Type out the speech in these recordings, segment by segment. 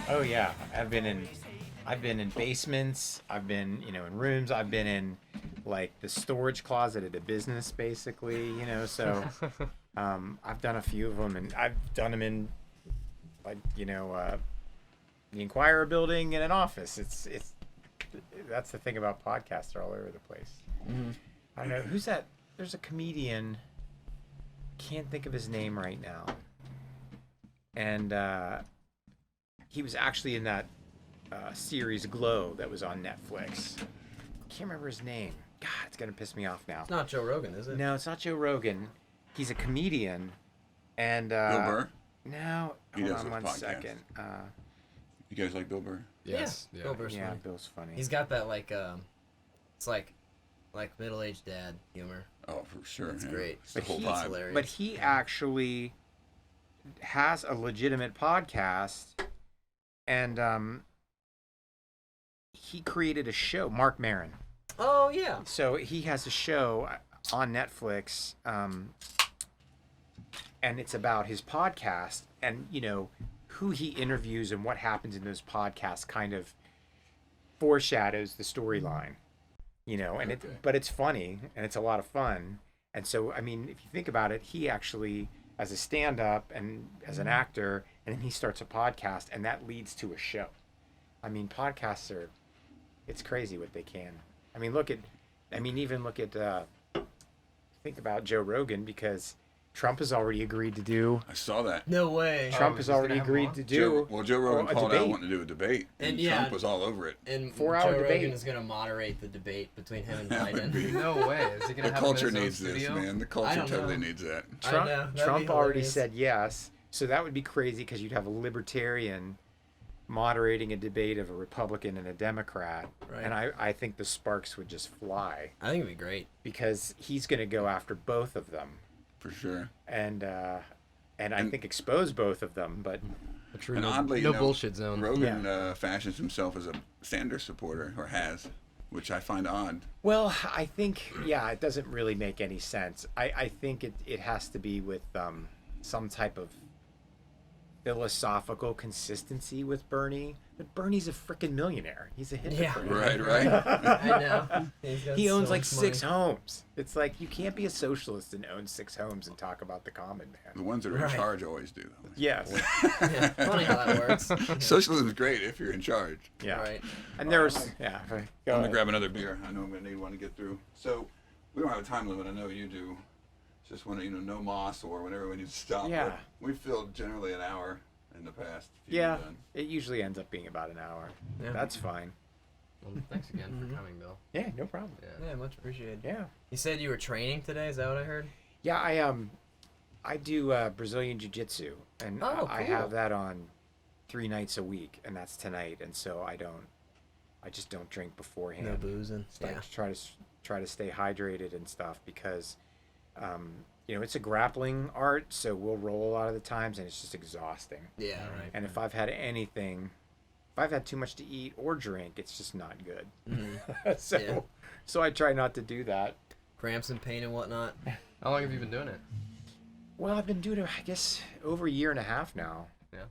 Oh yeah, I've been in basements. I've been, in rooms. I've been in like the storage closet at a business, basically. So I've done a few of them, and I've done them in like the Inquirer building in an office. It's that's the thing about podcasts; they're all over the place. Mm-hmm. I don't know who's that. There's a comedian. Can't think of his name right now. And he was actually in that series Glow that was on Netflix. Can't remember his name. God, it's gonna piss me off now. It's not Joe Rogan, is it? No, it's not Joe Rogan. He's a comedian. And Bill Burr? No, He hold does on a one podcast. second. You guys like Bill Burr? Yes. Yeah. Bill Burr's Yeah, funny. Bill's funny. He's got that it's like middle-aged dad humor. Oh, for sure. It's yeah. great. It's the But whole he's vibe. hilarious. But he actually has a legitimate podcast, and he created a show, Mark Maron. Oh yeah. So he has a show on Netflix, and it's about his podcast, and who he interviews and what happens in those podcasts kind of foreshadows the storyline, and Okay. but it's funny and it's a lot of fun. And so, I mean, if you think about it, he actually, as a stand-up and as an actor, and then he starts a podcast, and that leads to a show. I mean, podcasts it's crazy what they can. I mean, even look at, think about Joe Rogan, because Trump has already agreed to do. I saw that. No way. Trump has he's gonna already have him agreed on? to do. Joe Rogan a called debate. out wanting to do a debate, and And, yeah. Trump was all over it. And 4-hour Joe debate. Rogan is gonna moderate the debate between him and That would Biden. be- No way. Is he gonna The have culture him in needs his own this, studio? man. The I culture don't totally know. needs that. I Trump, know, that'd be Trump already hilarious. said yes, so that would be crazy because you'd have a libertarian moderating a debate of a Republican and a Democrat, Right. and I think the sparks would just fly I think it'd be great. because he's going to go after both of them, For sure. and I And- think expose both of them. But A true And no, oddly, no bullshit zone. Rogan fashions himself as a Sanders supporter, or has, which I find odd. well, I think it doesn't really make any sense. I think it has to be with some type of philosophical consistency with Bernie. But Bernie's a freaking millionaire. He's a hypocrite. Right. I know. He owns like 6 homes. It's like you can't be a socialist and own 6 homes and talk about the common The man. ones that are in Right. charge always do, though. Yes. Yeah, funny how that works. Socialism's great if you're in charge. Yeah. Right. And there's I'm Go gonna ahead. grab another beer. I know I'm gonna need one to get through. So we don't have a time limit. I know you do. It's just when no moss or whenever we need to stop. Yeah. But we filled generally an hour in the past. if you've Yeah. done. It usually ends up being about an hour. Yeah. That's fine. Well, thanks again for coming, Bill. Yeah, no problem. Yeah, much appreciated. Yeah. You said you were training today. Is that what I heard? Yeah, I do Brazilian jiu-jitsu, and Oh, I cool. have that on 3 nights a week, and that's tonight. And so I just don't drink beforehand. No boozing. Like, try to stay hydrated and stuff, because it's a grappling art, so we'll roll a lot of the times, and it's just exhausting. Yeah. Right. And if I've had too much to eat or drink, it's just not good. Mhm. Yeah. So I try not to do that. Cramps and pain and whatnot. How long have you been doing it? Well, I've been doing it, I guess, over a year and a half now. Yeah.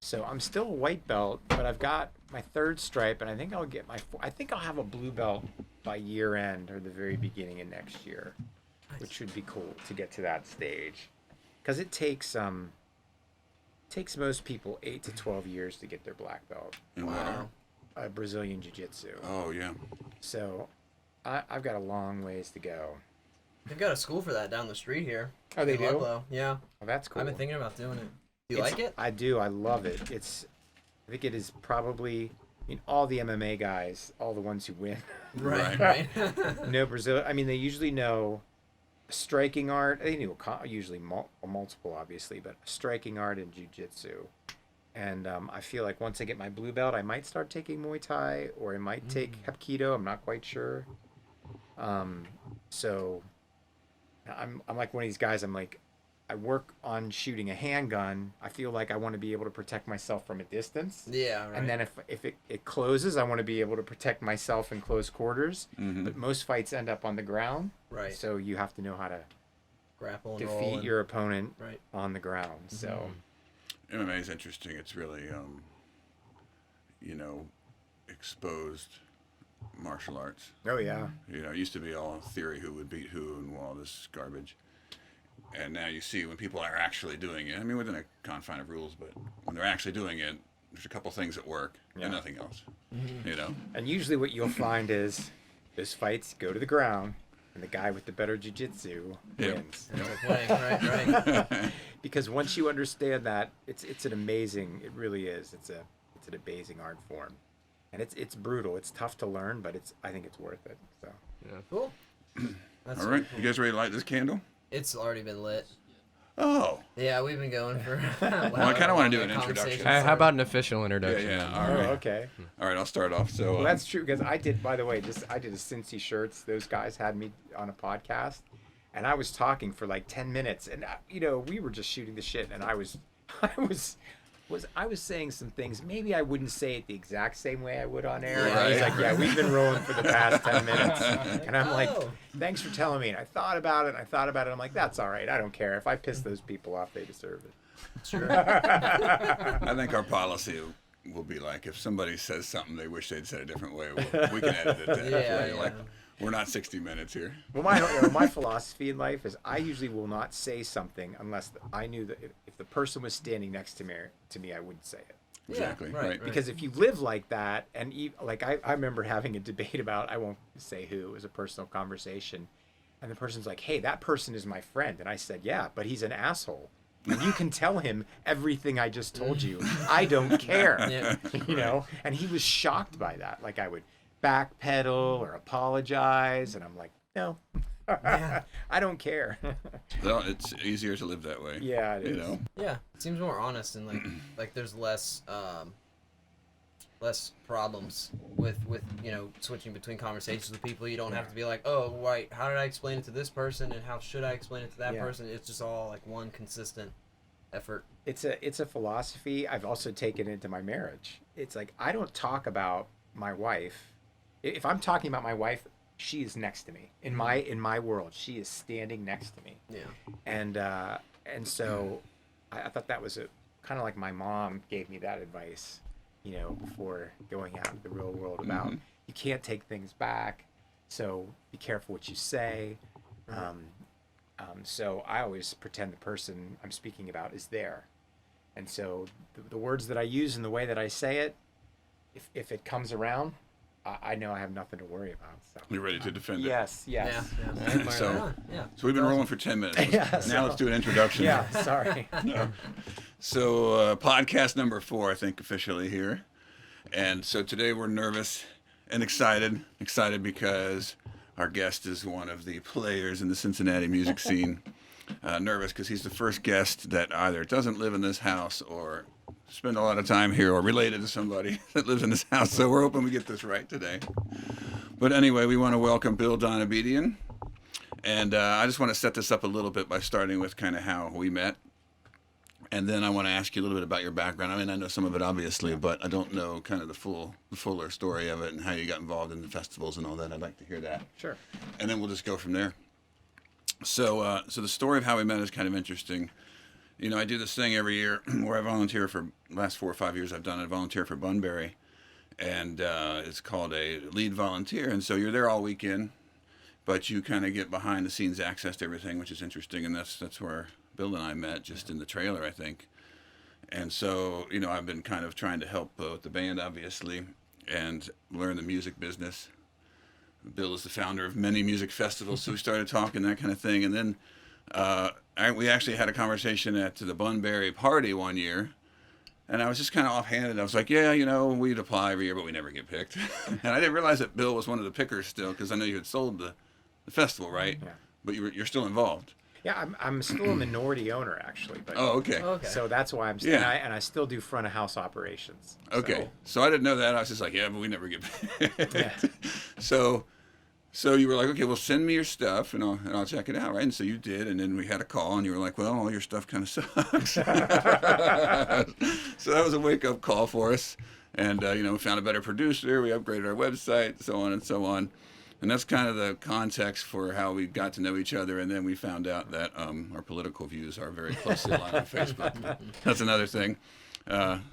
So I'm still a white belt, but I've got my 3rd stripe, and I think I'll get I think I'll have a blue belt by year end or the very beginning of next year, which would be cool to get to that stage, because it takes most people 8 to 12 years to get their black belt. And what are- Brazilian jiu-jitsu. Oh yeah. So I've got a long ways to go. They've got a school for that down the street here. Oh, they in do? Ludlow. Yeah. Oh, that's cool. I've been thinking about doing it. Do you It's- like it? I do. I love it. I think it is probably, all the MMA guys, all the ones who win, Right. know Brazil. I mean, they usually know striking art. They know usually multiple, obviously, but striking art and jiu-jitsu. And I feel like once I get my blue belt, I might start taking Muay Thai, or I might take Hapkido. I'm not quite sure. So I'm like one of these guys. I'm like, I work on shooting a handgun. I feel like I want to be able to protect myself from a distance. Yeah. Right. And then if it closes, I want to be able to protect myself in close quarters. Mhm. But most fights end up on the ground. Right. So you have to know how to Grapple and roll. defeat And, your opponent right. on the ground. So MMA is interesting. It's really exposed martial arts. Oh yeah. It used to be all theory, who would beat who and all this garbage. And now you see when people are actually doing it, I mean, within a confine of rules, but when they're actually doing it, there's a couple things that work and nothing else, And usually what you'll find is those fights go to the ground and the guy with the better jiu-jitsu wins. Right. Because once you understand that, it's an amazing, it really is. It's an amazing art form. And it's brutal. It's tough to learn, but I think it's worth it. So Cool. That's All right, cool. you guys ready to light this candle? It's already been lit. Oh. Yeah, we've been going for. Well, I kind of want to do an introduction. How about an official introduction? Yeah, oh, all right. okay. All right, I'll start off. So Well, that's true because I did. By the way, I did a Cincy Shirts. Those guys had me on a podcast, and I was talking for like 10 minutes, and we were just shooting the shit, and I was saying some things. Maybe I wouldn't say it the exact same way I would on air. And he's Right. like, "Yeah, we've been rolling for the past 10 minutes," and I'm like, Oh. "Thanks for telling me." And I thought about it. I'm like, "That's all right. I don't care. If I piss those people off, they deserve it." Sure. I think our policy will be like, if somebody says something they wish they'd said a different way, we can edit it that way. Yeah. Like, we're not 60 minutes here. Well, my philosophy in life is I usually will not say something unless I knew that if the person was standing next to me, I wouldn't say it. Exactly. Yeah, right. Right. Because if you live like that, and I remember having a debate about, I won't say who, it was a personal conversation, and the person's like, "Hey, that person is my friend," and I said, "Yeah, but he's an asshole. And you can tell him everything I just told you. I don't care." Yeah. And he was shocked by that. Like I would backpedal or apologize, and I'm like, no, Yeah. I don't care. Well, it's easier to live that way. Yeah, it is. Yeah, it seems more honest and like there's less problems with switching between conversations with people. You don't have to be like, oh right, how did I explain it to this person and how should I explain it to that Yeah. person? It's just all like one consistent effort. It's a philosophy I've also taken into my marriage. It's like I don't talk about my wife. If I'm talking about my wife, she is next to me. In my world, she is standing next to me. Yeah. And so I thought that was kind of like my mom gave me that advice, before going out in the real world about you can't take things back, so be careful what you say. So I always pretend the person I'm speaking about is there. And so the words that I use and the way that I say it, if it comes around, I know I have nothing to worry about. So You're ready to defend it. yes. Yeah. So, Yeah. so we've been rolling for 10 minutes. Now let's do an introduction. Yeah, sorry. So podcast number 4, I think, officially here. And so today we're nervous and excited. Excited because our guest is one of the players in the Cincinnati music scene. Nervous because he's the first guest that either doesn't live in this house or spend a lot of time here or related to somebody that lives in this house. So we're hoping we get this right today. But anyway, we want to welcome Bill Donabedian. And I just want to set this up a little bit by starting with kind of how we met. And then I want to ask you a little bit about your background. I mean, I know some of it obviously, but I don't know kind of the fuller story of it and how you got involved in the festivals and all that. I'd like to hear that. Sure. And then we'll just go from there. So the story of how we met is kind of interesting. I do this thing every year where I volunteer for the last 4 or 5 years. I've done it. I volunteer for Bunbury, and it's called a lead volunteer. And so you're there all weekend, but you kind of get behind the scenes access to everything, which is interesting. And that's where Bill and I met, just in the trailer, I think. And so I've been kind of trying to help with the band, obviously, and learn the music business. Bill is the founder of many music festivals, so we started talking, that kind of thing. And then we actually had a conversation at the Bunbury party one year, and I was just kind of offhanded. I was like, yeah, we'd apply every year, but we never get picked. And I didn't realize that Bill was one of the pickers still, because I know you had sold the festival, right? Yeah. But you're still involved. Yeah, I'm still a minority owner actually, but Oh, okay. Okay. so that's why I'm Yeah. and I still do front of house operations. Okay. So I didn't know that. I was just like, yeah, but we never get picked. Yeah. So you were like, okay, well, send me your stuff and I'll check it out, right? And so you did, and then we had a call, and you were like, well, all your stuff kind of sucks. So that was a wake-up call for us, and we found a better producer, we upgraded our website, so on and so on, and that's kind of the context for how we got to know each other, and then we found out that our political views are very closely aligned on Facebook. That's another thing.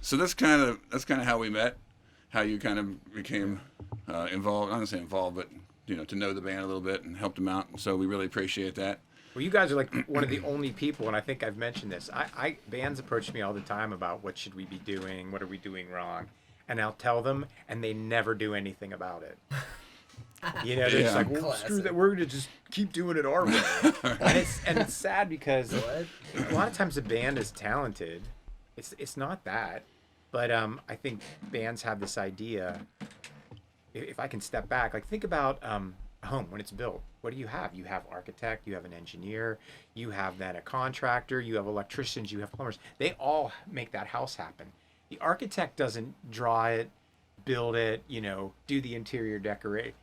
So that's kind of how we met. how you kind of became involved. I'm not gonna say involved, but to know the band a little bit and help them out. So we really appreciate that. Well, you guys are like one of the only people, and I think I've mentioned this. Bands approach me all the time about what should we be doing, what are we doing wrong, and I'll tell them, and they never do anything about it. They're just like, well, screw that. We're gonna just keep doing it our way. and it's sad because a lot of times a band is talented. It's not that, but I think bands have this idea. If I can step back, like think about a home when it's built. What do you have? You have architect, you have an engineer, you have then a contractor, you have electricians, you have plumbers. They all make that house happen. The architect doesn't draw it, build it, do the interior decorate.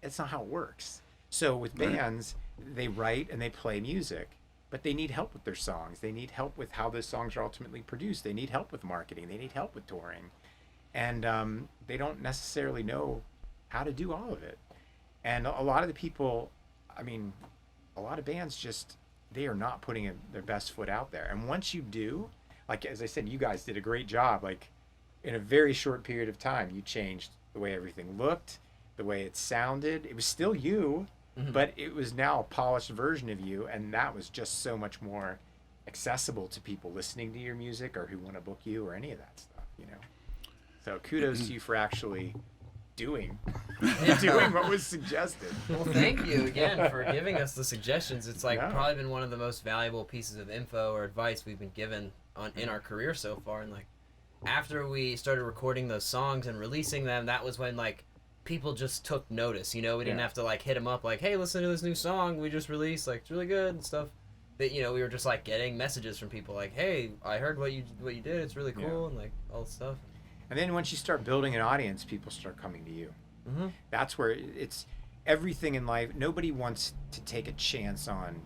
That's not how it works. So with bands, they write and they play music, but they need help with their songs. They need help with how those songs are ultimately produced. They need help with marketing. They need help with touring. And they don't necessarily know how to do all of it. And a lot of the people, a lot of bands just, they are not putting their best foot out there. And once you do, like, as I said, you guys did a great job. Like, in a very short period of time, you changed the way everything looked, the way it sounded. It was still you, but it was now a polished version of you. And that was just so much more accessible to people listening to your music or who want to book you or any of that stuff, So kudos to you for actually doing what was suggested. Well, thank you again for giving us the suggestions. It's probably been one of the most valuable pieces of info or advice we've been given in our career so far. And after we started recording those songs and releasing them, that was when people just took notice. We didn't have to hit them up hey, listen to this new song we just released, it's really good and stuff. That we were just getting messages from people hey, I heard what you did, it's really cool, and all this stuff. And then once you start building an audience, people start coming to you. That's where it's everything in life. Nobody wants to take a chance on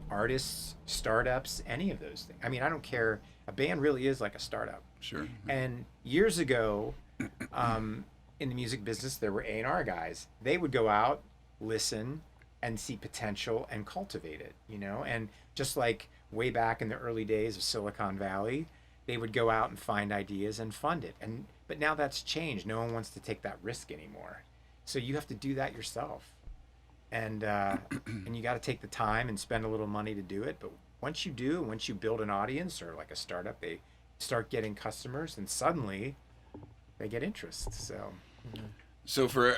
artists, startups, any of those things. I don't care. A band really is like a startup. Sure. And years ago, in the music business, there were A&R guys. They would go out, listen, and see potential and cultivate it, And just like way back in the early days of Silicon Valley, they would go out and find ideas and fund it. But now that's changed. No one wants to take that risk anymore. So you have to do that yourself. And you got to take the time and spend a little money to do it. But once you build an audience or like a startup, they start getting customers and suddenly they get interest. So for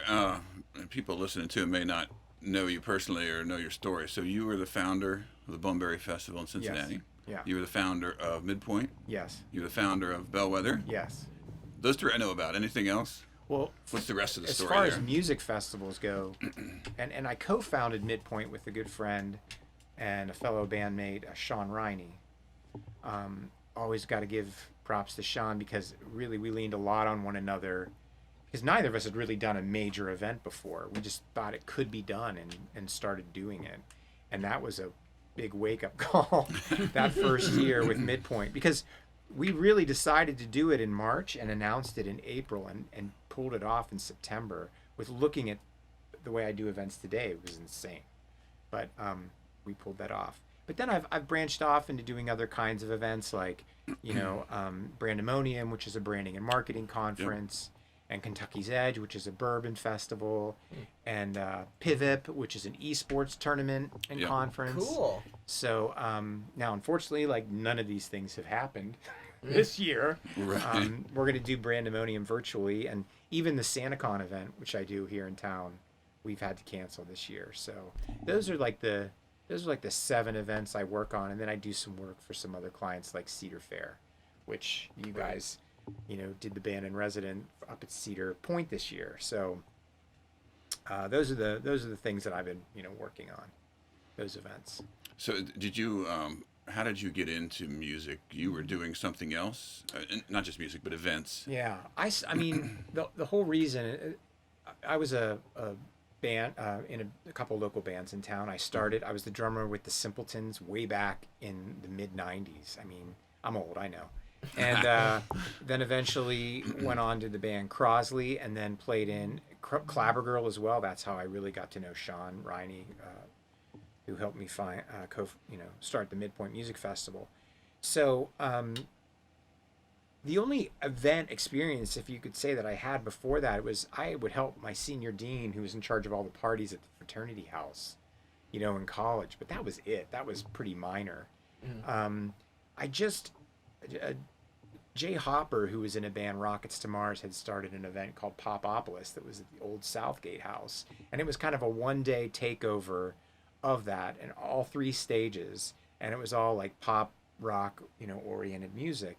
people listening to it may not know you personally or know your story. So you were the founder of the Bunbury Festival in Cincinnati. Yes. Yeah. You were the founder of Midpoint. Yes. You were the founder of Bellwether. Yes. Those three I know about. Anything else? Well, what's the rest of the story as far there? as music festivals go, and I co-founded Midpoint with a good friend and a fellow bandmate, Sean Riney. Always got to give props to Sean because really we leaned a lot on one another because neither of us had really done a major event before. We just thought it could be done and started doing it. And that was a big wake-up call that first year with Midpoint because we really decided to do it in March and announced it in April and pulled it off in September with looking at the way I do events today. It was insane. But we pulled that off. But then I've branched off into doing other kinds of events like, Brandemonium, which is a branding and marketing conference, and Kentucky's Edge, which is a bourbon festival, and Pivip, which is an esports tournament and conference. Cool. So now, unfortunately, none of these things have happened this year. Right. We're going to do Brandemonium virtually, and even the SantaCon event, which I do here in town, we've had to cancel this year. So those are the 7 events I work on, and then I do some work for some other clients like Cedar Fair, which you guys, did the band in resident up at Cedar Point this year. So those are the things that I've been working on, those events. So did you? How did you get into music? You were doing something else, not just music, but events. Yeah, I mean the whole reason I was a band in a couple local bands in town. I was the drummer with the Simpletons way back in the mid '90s. I mean, I'm old, I know. And then eventually went on to the band Crosley, and then played in Clabbergirl as well. That's how I really got to know Sean Riney, who helped me start the Midpoint Music Festival. So The only event experience, if you could say, that I had before that was I would help my senior dean, who was in charge of all the parties at the fraternity house, in college. But that was it. That was pretty minor. I just Jay Hopper, who was in a band Rockets to Mars, had started an event called Popopolis that was at the old Southgate house, and it was kind of a one-day takeover of that, and all three stages, and it was all like pop rock, oriented music.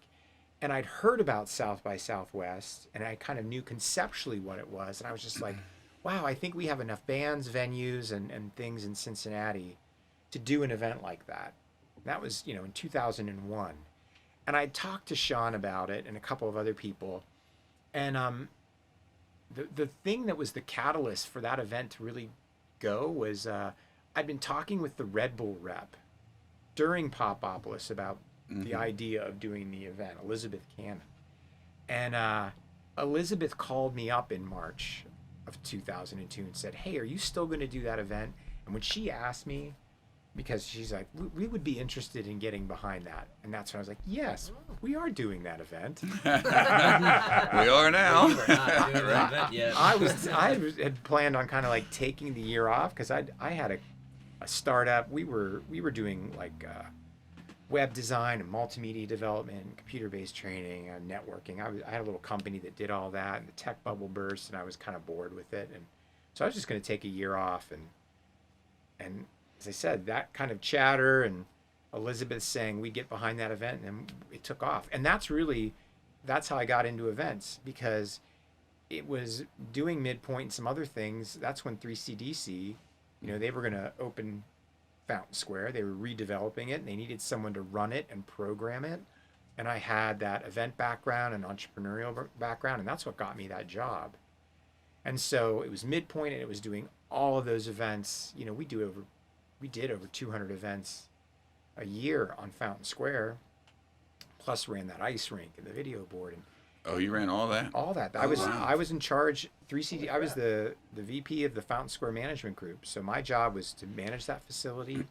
And I'd heard about South by Southwest, and I kind of knew conceptually what it was, and I was just like, wow, I think we have enough bands, venues, and things in Cincinnati to do an event like that. That was, in 2001. And I talked to Sean about it and a couple of other people. And the thing that was the catalyst for that event to really go was I'd been talking with the Red Bull rep during Popopolis about the idea of doing the event, Elizabeth Cannon. And Elizabeth called me up in March of 2002 and said, hey, are you still going to do that event? And when she asked me, because she's like, we would be interested in getting behind that. And that's when I was like, yes, we are doing that event. We are now. We're not doing that event yet. I had planned on kind of like taking the year off because I had a startup. We were doing like web design and multimedia development, computer-based training, networking. I had a little company that did all that, and the tech bubble burst, and I was kind of bored with it. And so I was just going to take a year off. And as I said, that kind of chatter and Elizabeth saying we get behind that event, and it took off. And that's how I got into events, because it was doing Midpoint and some other things. That's when 3CDC, they were going to open Fountain Square. They were redeveloping it, and they needed someone to run it and program it. And I had that event background and entrepreneurial background, and that's what got me that job. And so it was Midpoint, and it was doing all of those events. We did over 200 events a year on Fountain Square, plus ran that ice rink and the video board. And oh, you ran all that? All that. I was in charge. 3CD. I was the VP of the Fountain Square Management Group. So my job was to manage that facility,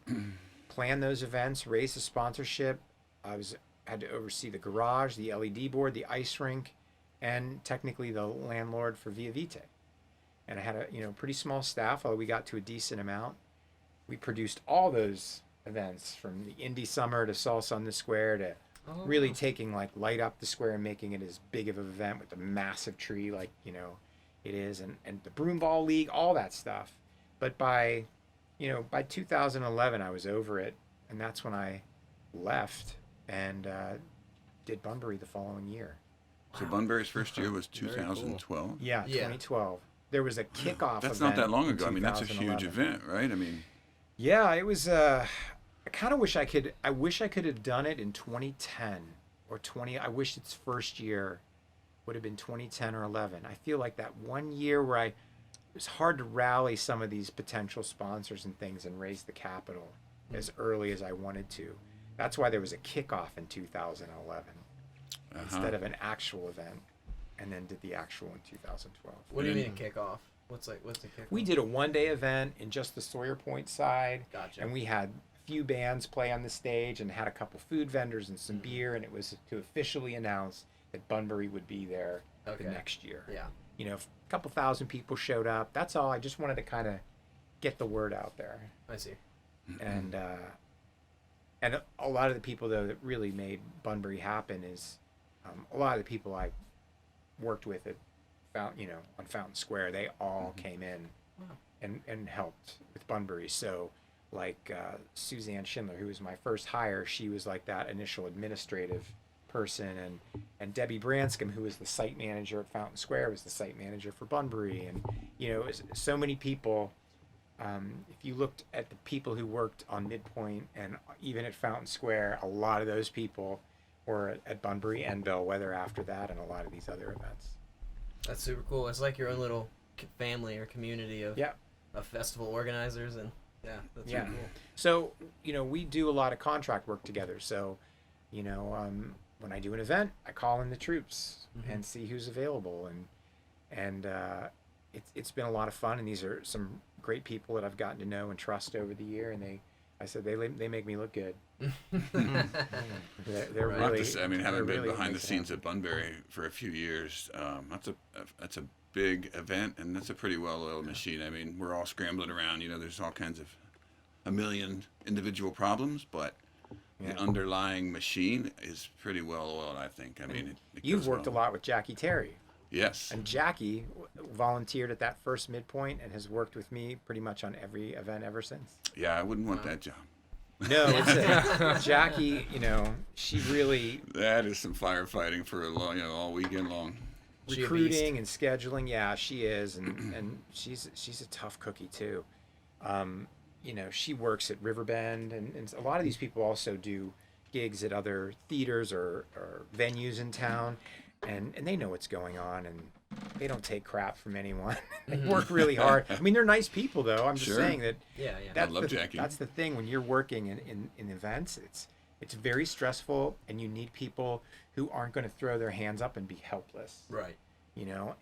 plan those events, raise the sponsorship. Had to oversee the garage, the LED board, the ice rink, and technically the landlord for Via Vitae. And I had a pretty small staff, although we got to a decent amount. We produced all those events, from the Indie Summer to Salsa on the Square to really taking like Light Up the Square and making it as big of an event with a massive tree like it is, and the Broomball League, all that stuff. But by 2011 I was over it, and that's when I left and did Bunbury the following year. So Bunbury's first year was 2012? Cool. Yeah, 2012. There was a kickoff That's event. Not that long ago. I mean, that's a huge event, right? I mean, yeah, it was. I kind of wish I could. I wish I could have done it in 2010 or 20. I wish its first year would have been 2010 or 11. I feel like that one year where it was hard to rally some of these potential sponsors and things and raise the capital as early as I wanted to. That's why there was a kickoff in 2011 instead of an actual event, and then did the actual in 2012. What do you mean a kickoff? What's the kickoff? We did a one-day event in just the Sawyer Point side. Gotcha. And we had a few bands play on the stage and had a couple food vendors and some beer, and it was to officially announce that Bunbury would be there the next year. Yeah. A couple thousand people showed up. That's all. I just wanted to kind of get the word out there. I see. And a lot of the people, though, that really made Bunbury happen is a lot of the people I worked with at on Fountain Square. They all came in and helped with Bunbury. So like Suzanne Schindler, who was my first hire, she was like that initial administrative person, and Debbie Branscombe, who was the site manager at Fountain Square, was the site manager for Bunbury. And it was so many people. If you looked at the people who worked on Midpoint and even at Fountain Square, a lot of those people were at Bunbury and Bellwether after that, and a lot of these other events. That's super cool. It's like your own little family or community of festival organizers, and that's really cool. So we do a lot of contract work together. So when I do an event, I call in the troops and see who's available, and it's been a lot of fun. And these are some great people that I've gotten to know and trust over the year, and I said they make me look good. They're Right. I have really. to say, I mean, having they're been really behind the amazing. scenes at Bunbury for a few years, that's a big event, and that's a pretty well-oiled machine. I mean, we're all scrambling around. You know, there's all kinds of a million individual problems, but Yeah. the underlying machine is pretty well-oiled, I think. I mean, it You've goes worked well. a lot with Jackie Terry, Yes. and Jackie volunteered at that first Midpoint and has worked with me pretty much on every event ever since. Yeah, I wouldn't want that job. No, Jackie, she really That is some firefighting for all weekend long. She a recruiting and scheduling. Yeah, she is, and she's a tough cookie too. She works at Riverbend, and a lot of these people also do gigs at other theaters or venues in town, and they know what's going on, and they don't take crap from anyone. They work really hard. I mean, they're nice people, though. I'm just Sure. saying that. Yeah. I love Jackie. That's the thing when you're working in events. It's very stressful, and you need people who aren't going to throw their hands up and be helpless. Right.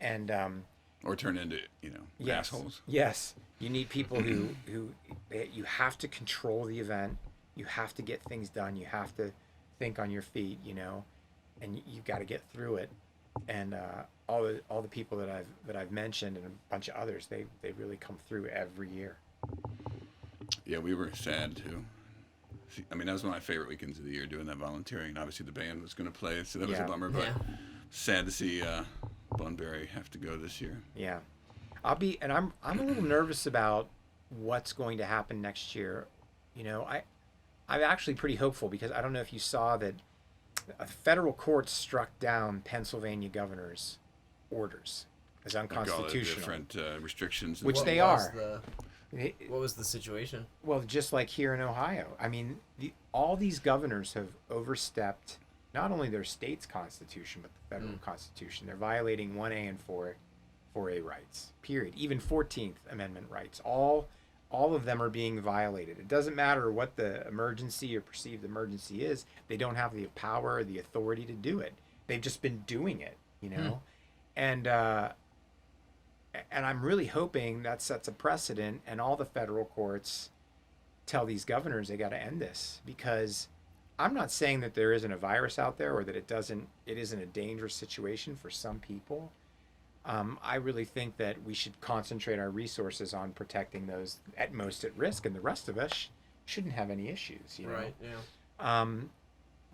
And Or turn into, yes, assholes. yes, you need people who you have to control the event. You have to get things done. You have to think on your feet, and you've got to get through it. And all the people that I've mentioned and a bunch of others, they really come through every year. Yeah, we were sad too. I mean, that was one of my favorite weekends of the year, doing that volunteering. Obviously, the band was going to play, so that was a Yeah. bummer. But Yeah. sad to see Bunbury have to go this year. Yeah, I'm a little nervous about what's going to happen next year. I'm actually pretty hopeful because I don't know if you saw that a federal court struck down Pennsylvania governor's orders as Like all the unconstitutional. different restrictions. Which What they was are. What was the situation? Well, just like here in Ohio, I mean, all these governors have overstepped not only their state's constitution but the federal constitution. They're violating 1A and 4A rights. Period. Even 14th Amendment rights. All of them are being violated. It doesn't matter what the emergency or perceived emergency is. They don't have the power or the authority to do it. They've just been doing it, And I'm really hoping that sets a precedent, and all the federal courts tell these governors they got to end this, because I'm not saying that there isn't a virus out there or that it isn't a dangerous situation for some people. I really think that we should concentrate our resources on protecting those at most at risk, and the rest of us shouldn't have any issues. Right. Yeah.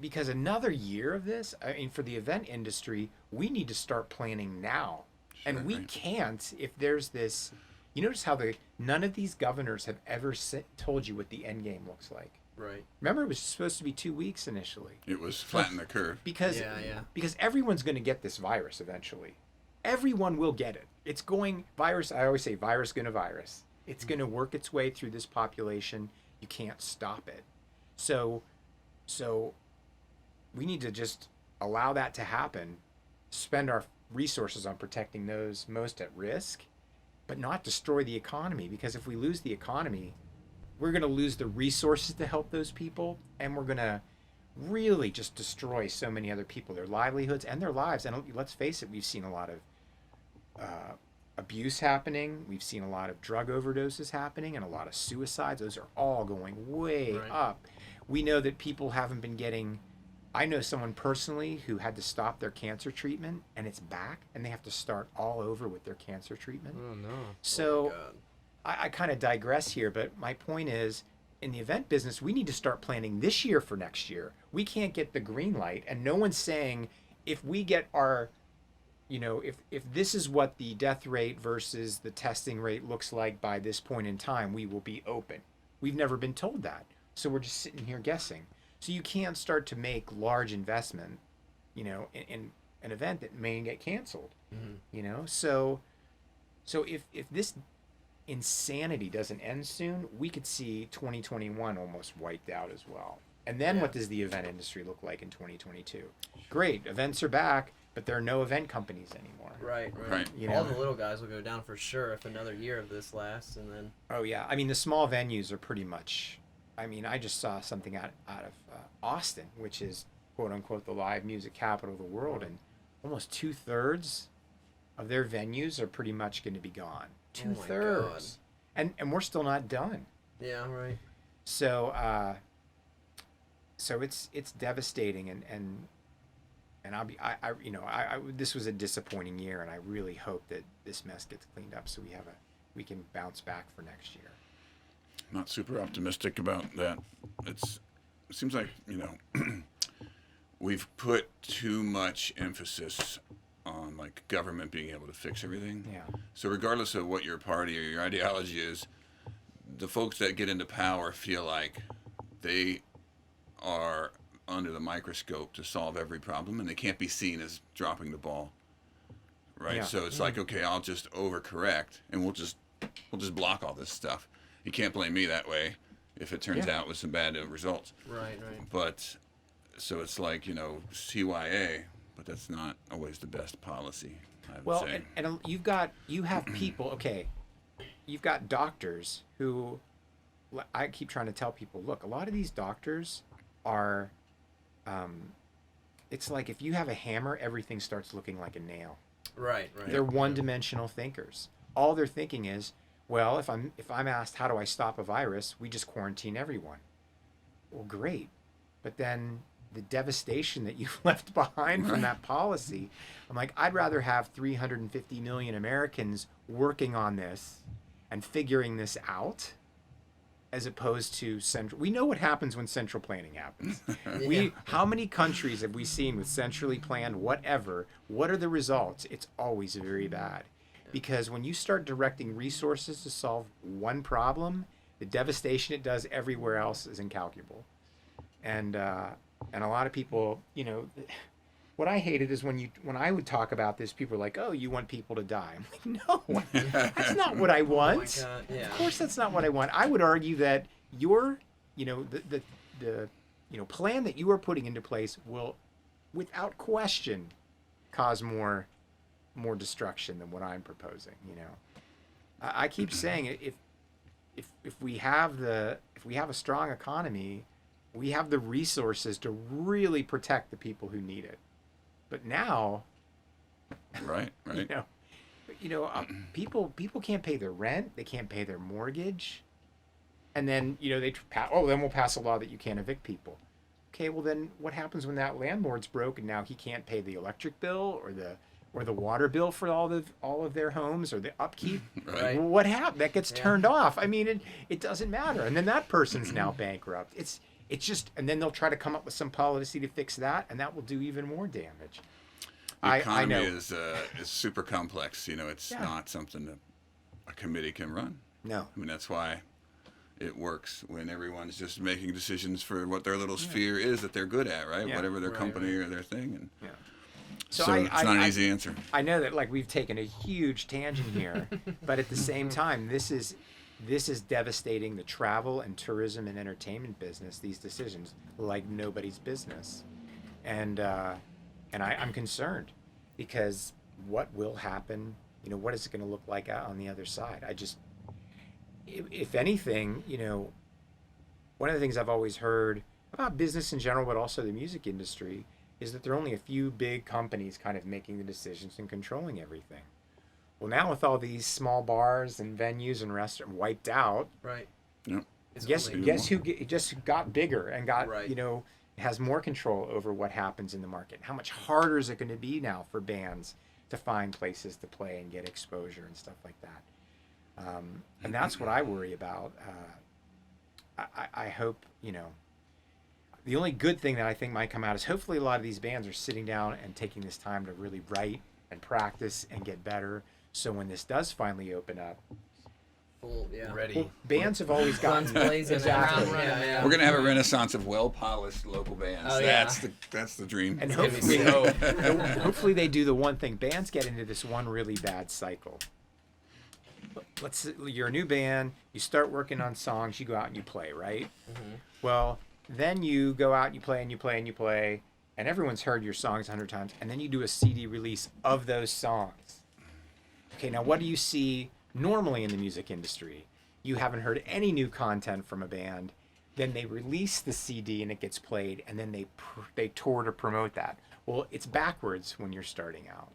Because another year of this, I mean, for the event industry, we need to start planning now. And we right. can't if there's this. You notice how none of these governors have ever told you what the end game looks like. Right. Remember, it was supposed to be 2 weeks initially. It was flatten the curve. Because everyone's going to get this virus eventually. Everyone will get it. It's going virus. I always say virus going to virus. It's going to work its way through this population. You can't stop it. So we need to just allow that to happen. Spend our resources on protecting those most at risk, but not destroy the economy, because if we lose the economy, we're going to lose the resources to help those people, and we're going to really just destroy so many other people, their livelihoods and their lives. And let's face it, we've seen a lot of abuse happening. We've seen a lot of drug overdoses happening and a lot of suicides. Those are all going way up. We know that people haven't been getting. I know someone personally who had to stop their cancer treatment, and it's back, and they have to start all over with their cancer treatment. Oh no. So I kind of digress here, but my point is, in the event business, we need to start planning this year for next year. We can't get the green light, and no one's saying if we get our, if this is what the death rate versus the testing rate looks like by this point in time, we will be open. We've never been told that. So we're just sitting here guessing. So you can't start to make large investment, in an event that may get canceled. So if this insanity doesn't end soon, we could see 2021 almost wiped out as well. And then what does the event industry look like in 2022? Great, events are back, but there are no event companies anymore. Right. All the little guys will go down for sure if another year of this lasts, and then. Oh yeah, I mean the small venues are pretty much. I mean, I just saw something out of Austin, which is quote unquote the live music capital of the world, and almost 2/3 of their venues are pretty much going to be gone. 2/3, and we're still not done. Yeah. Right. So it's devastating, and this was a disappointing year, and I really hope that this mess gets cleaned up so we can bounce back for next year. Not super optimistic about that. It seems like, we've put too much emphasis on like government being able to fix everything. Yeah. So regardless of what your party or your ideology is, the folks that get into power feel like they are under the microscope to solve every problem, and they can't be seen as dropping the ball. Right? Yeah. So it's like, okay, I'll just overcorrect and we'll just block all this stuff. You can't blame me that way if it turns out with some bad results. Right. But so it's like, CYA, but that's not always the best policy, I would say. And you have people, okay, you've got doctors who, I keep trying to tell people, look, a lot of these doctors are, it's like if you have a hammer, everything starts looking like a nail. Right. They're one-dimensional thinkers. All they're thinking is, well, if I'm asked how do I stop a virus, we just quarantine everyone. Well, great, but then the devastation that you've left behind from that policy, I'm like, I'd rather have 350 million Americans working on this and figuring this out, as opposed to central. We know what happens when central planning happens. How many countries have we seen with centrally planned whatever? What are the results? It's always very bad. Because when you start directing resources to solve one problem, the devastation it does everywhere else is incalculable. And a lot of people, what I hated is when I would talk about this, people were like, "Oh, you want people to die?" I'm like, "No, that's not what I want. Oh my God, yeah. Of course, that's not what I want." I would argue that your, the plan that you are putting into place will, without question, cause more destruction than what I'm proposing. I keep saying if we have a strong economy, we have the resources to really protect the people who need it. But now, Right. people can't pay their rent, they can't pay their mortgage, and then then we'll pass a law that you can't evict people. Okay, well then what happens when that landlord's broke and now he can't pay the electric bill or the water bill for all of their homes, or the upkeep? Right. Well, what happened? That gets turned off. I mean, it doesn't matter, and then that person's now bankrupt. It's just, and then they'll try to come up with some policy to fix that, and that will do even more damage. The economy I know. is super complex. It's not something that a committee can run. No. I mean, that's why it works when everyone's just making decisions for what their little sphere is that they're good at, right? Yeah. Whatever their company or their thing. And Yeah. so it's not an easy answer. I know that we've taken a huge tangent here, but at the same time, this is devastating the travel and tourism and entertainment business. These decisions like nobody's business, and I'm concerned because what will happen? What is it going to look like on the other side? If anything, one of the things I've always heard about business in general, but also the music industry, is that there are only a few big companies kind of making the decisions and controlling everything. Well, now with all these small bars and venues and restaurants wiped out, Right. Yep. guess who just got bigger and got Right. Has more control over what happens in the market. How much harder is it going to be now for bands to find places to play and get exposure and stuff like that? And that's what I worry about. I hope, the only good thing that I think might come out is hopefully a lot of these bands are sitting down and taking this time to really write and practice and get better. So when this does finally open up, Ready. well, bands have always gotten Guns blazing, exactly. around, yeah. We're gonna have a renaissance of well-polished local bands. Oh, yeah. That's the dream. And gonna be hopefully they do the one thing. Bands get into this one really bad cycle. You're a new band, you start working on songs, you go out and you play, right? Mm-hmm. Well, then you go out and you play and you play and you play, and everyone's heard your songs 100 times, and then you do a CD release of those songs. Okay, now what do you see normally in the music industry? You haven't heard any new content from a band, then they release the CD and it gets played, and then they tour to promote that. Well, it's backwards when you're starting out.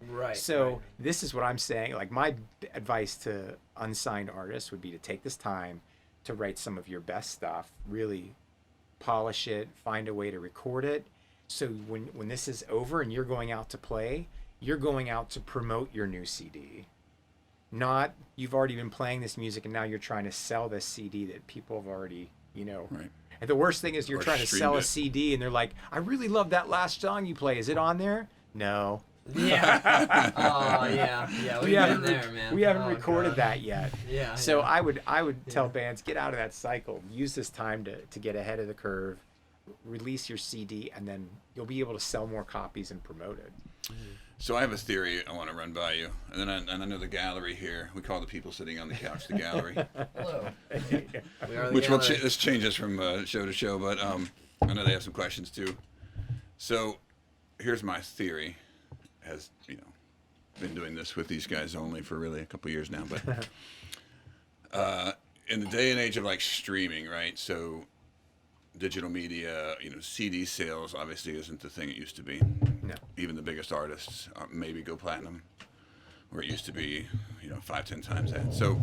Right. So this is what I'm saying. My advice to unsigned artists would be to take this time to write some of your best stuff, really polish it, find a way to record it. So when this is over and you're going out to play, you're going out to promote your new CD. Not you've already been playing this music and now you're trying to sell this CD that people have already, Right. And the worst thing is you're Or trying to sell a CD and they're like, I really love that last song you play. Is it on there? No. Yeah. Oh yeah. We've been there, man. We haven't recorded that yet. Yeah. So I would tell bands, get out of that cycle. Use this time to get ahead of the curve. Release your CD, and then you'll be able to sell more copies and promote it. So I have a theory I want to run by you, and then I know the gallery here. We call the people sitting on the couch the gallery. Hello. We are the Which will gallery. this changes from show to show, but I know they have some questions too. So here's my theory, as been doing this with these guys only for really a couple years now, but in the day and age of like streaming, right? So digital media, CD sales obviously isn't the thing it used to be. No. Even the biggest artists maybe go platinum, where it used to be, 5-10 times that. So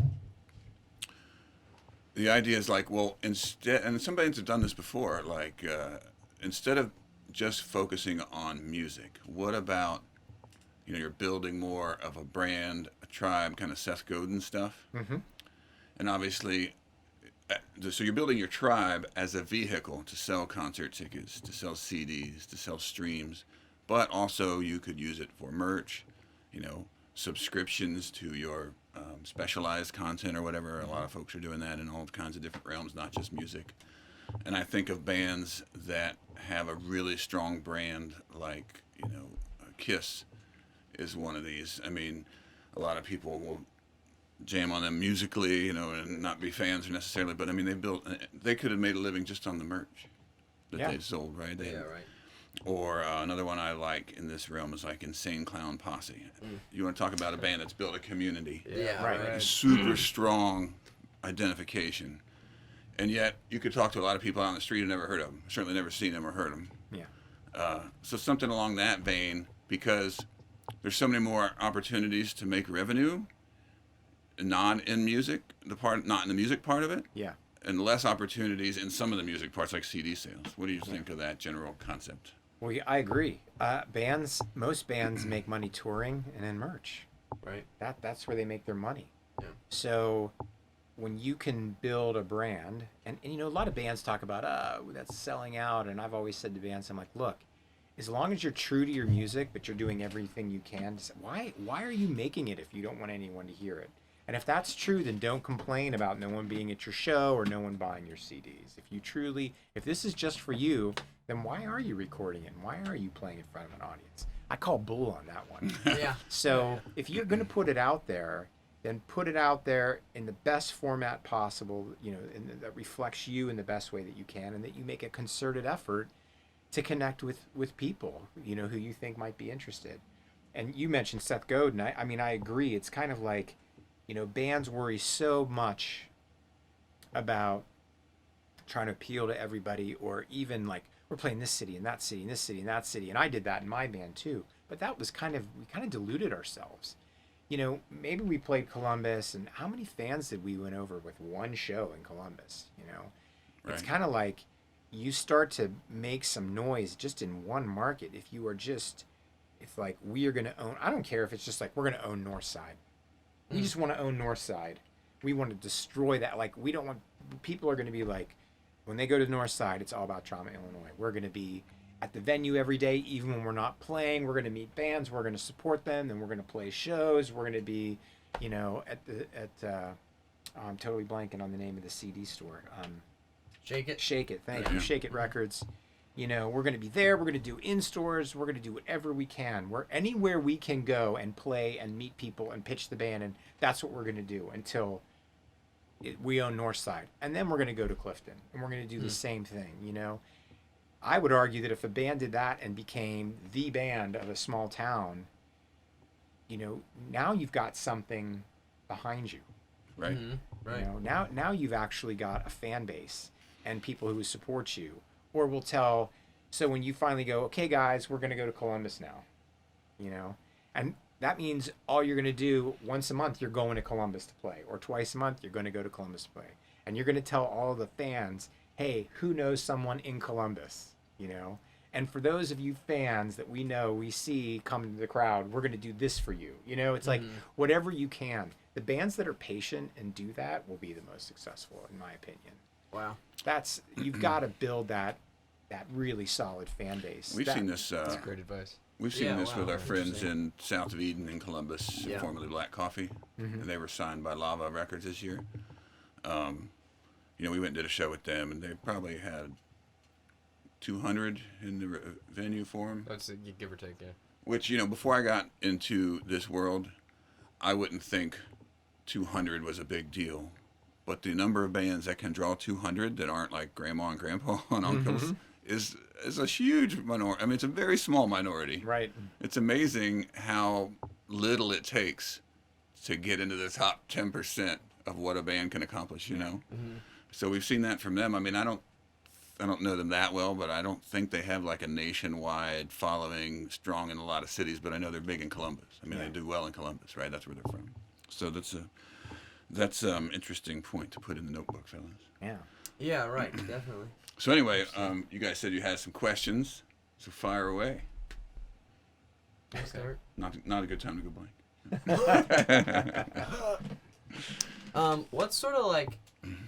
the idea is like, well, instead, and some bands have done this before, like instead of just focusing on music, what about, you're building more of a brand, a tribe, kind of Seth Godin stuff. Mm-hmm. And obviously, so you're building your tribe as a vehicle to sell concert tickets, to sell CDs, to sell streams, but also you could use it for merch, subscriptions to your specialized content or whatever. A lot of folks are doing that in all kinds of different realms, not just music. And I think of bands that have a really strong brand, like, Kiss is one of these. I mean, a lot of people will jam on them musically, and not be fans necessarily, but I mean, they could have made a living just on the merch that they sold, right? Right. Or another one I like in this realm is like Insane Clown Posse. You want to talk about a band that's built a community. Yeah, Right. A super strong identification. And yet, you could talk to a lot of people out on the street who never heard of them. Certainly never seen them or heard them. Yeah. So something along that vein, because there's so many more opportunities to make revenue, not in the music part of it, Yeah. and less opportunities in some of the music parts, like CD sales. What do you think of that general concept? Well, I agree. Most bands make money touring and in merch. Right. That's where they make their money. Yeah. So when you can build a brand, and a lot of bands talk about, that's selling out. And I've always said to bands, I'm like, look, as long as you're true to your music, but you're doing everything you can, why are you making it if you don't want anyone to hear it? And if that's true, then don't complain about no one being at your show or no one buying your CDs. If this is just for you, then why are you recording it? And why are you playing in front of an audience? I call bull on that one. Yeah. So if you're going to put it out there, then put it out there in the best format possible, that reflects you in the best way that you can, and that you make a concerted effort to connect with people, who you think might be interested. And you mentioned Seth Godin. I agree. It's kind of like, bands worry so much about trying to appeal to everybody, or even like, we're playing this city and that city and this city and that city. And I did that in my band too. But that was we kind of diluted ourselves. Maybe we played Columbus, and how many fans did we win over with one show in Columbus? It's Right. kind of like you start to make some noise just in one market. If like we are going to own, I don't care if it's just like, we're going to own Northside. We just want to own Northside. We want to destroy that. Like, we don't want, people are going to be like, when they go to Northside, it's all about Trauma, Illinois. We're going to be at the venue every day, even when we're not playing. We're going to meet bands. We're going to support them. Then we're going to play shows. We're going to be, I'm totally blanking on the name of the CD store. Shake It. Shake It. Thank Yeah. you. Shake It Records. We're going to be there. We're going to do in-stores. We're going to do whatever we can. We're anywhere we can go and play and meet people and pitch the band. And that's what we're going to do until we own Northside. And then we're going to go to Clifton. And we're going to do the same thing, I would argue that if a band did that and became the band of a small town, now you've got something behind you. Right. Mm-hmm. Right. Now you've actually got a fan base and people who support you. Or will tell, so when you finally go, okay guys, we're going to go to Columbus now, and that means all you're going to do once a month, you're going to Columbus to play, or twice a month, you're going to go to Columbus to play. and you're going to tell all the fans, hey, who knows someone in Columbus, you know? And for those of you fans that we know, we see come to the crowd, we're going to do this for you. You know, it's like whatever you can. The bands that are patient and do that will be the most successful, in my opinion. Wow. That's, you've got to build that really solid fan base. We've seen this. That's great advice. We've seen this with our friends in South of Eden in Columbus, Yeah. formerly Black Coffee. And they were signed by Lava Records this year. You know, we went and did a show with them, and they probably had 200 in the venue for them. That's give or take, yeah. Which, you know, before I got into this world, I wouldn't think 200 was a big deal. But the number of bands that can draw 200 that aren't like grandma and grandpa and uncles is a huge minority. I mean, it's a very small minority. Right. It's amazing how little it takes to get into the top 10% of what a band can accomplish, you know? So we've seen that from them. I mean, I don't know them that well, but I don't think they have like a nationwide following strong in a lot of cities, but I know they're big in Columbus. I mean, they do well in Columbus, right? That's where they're from. So that's interesting point to put in the notebook, fellas. Yeah. Yeah, right. Definitely. So anyway, you guys said you had some questions, so fire away. I'll start. Not a good time to go blank. What's sort of like,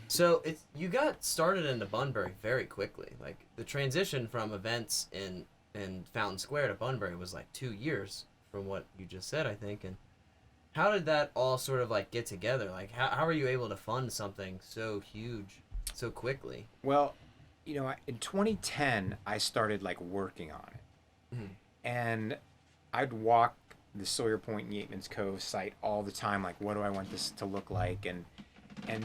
so you got started into Bunbury very quickly. Like the transition from events in Fountain Square to Bunbury was like 2 years from what you just said, I think. And how did that all sort of like get together? Like how are you able to fund something so huge so quickly? Well, you know, in 2010, I started like working on it. And I'd walk the Sawyer Point and Yateman's Cove site all the time. Like, what do I want this to look like? And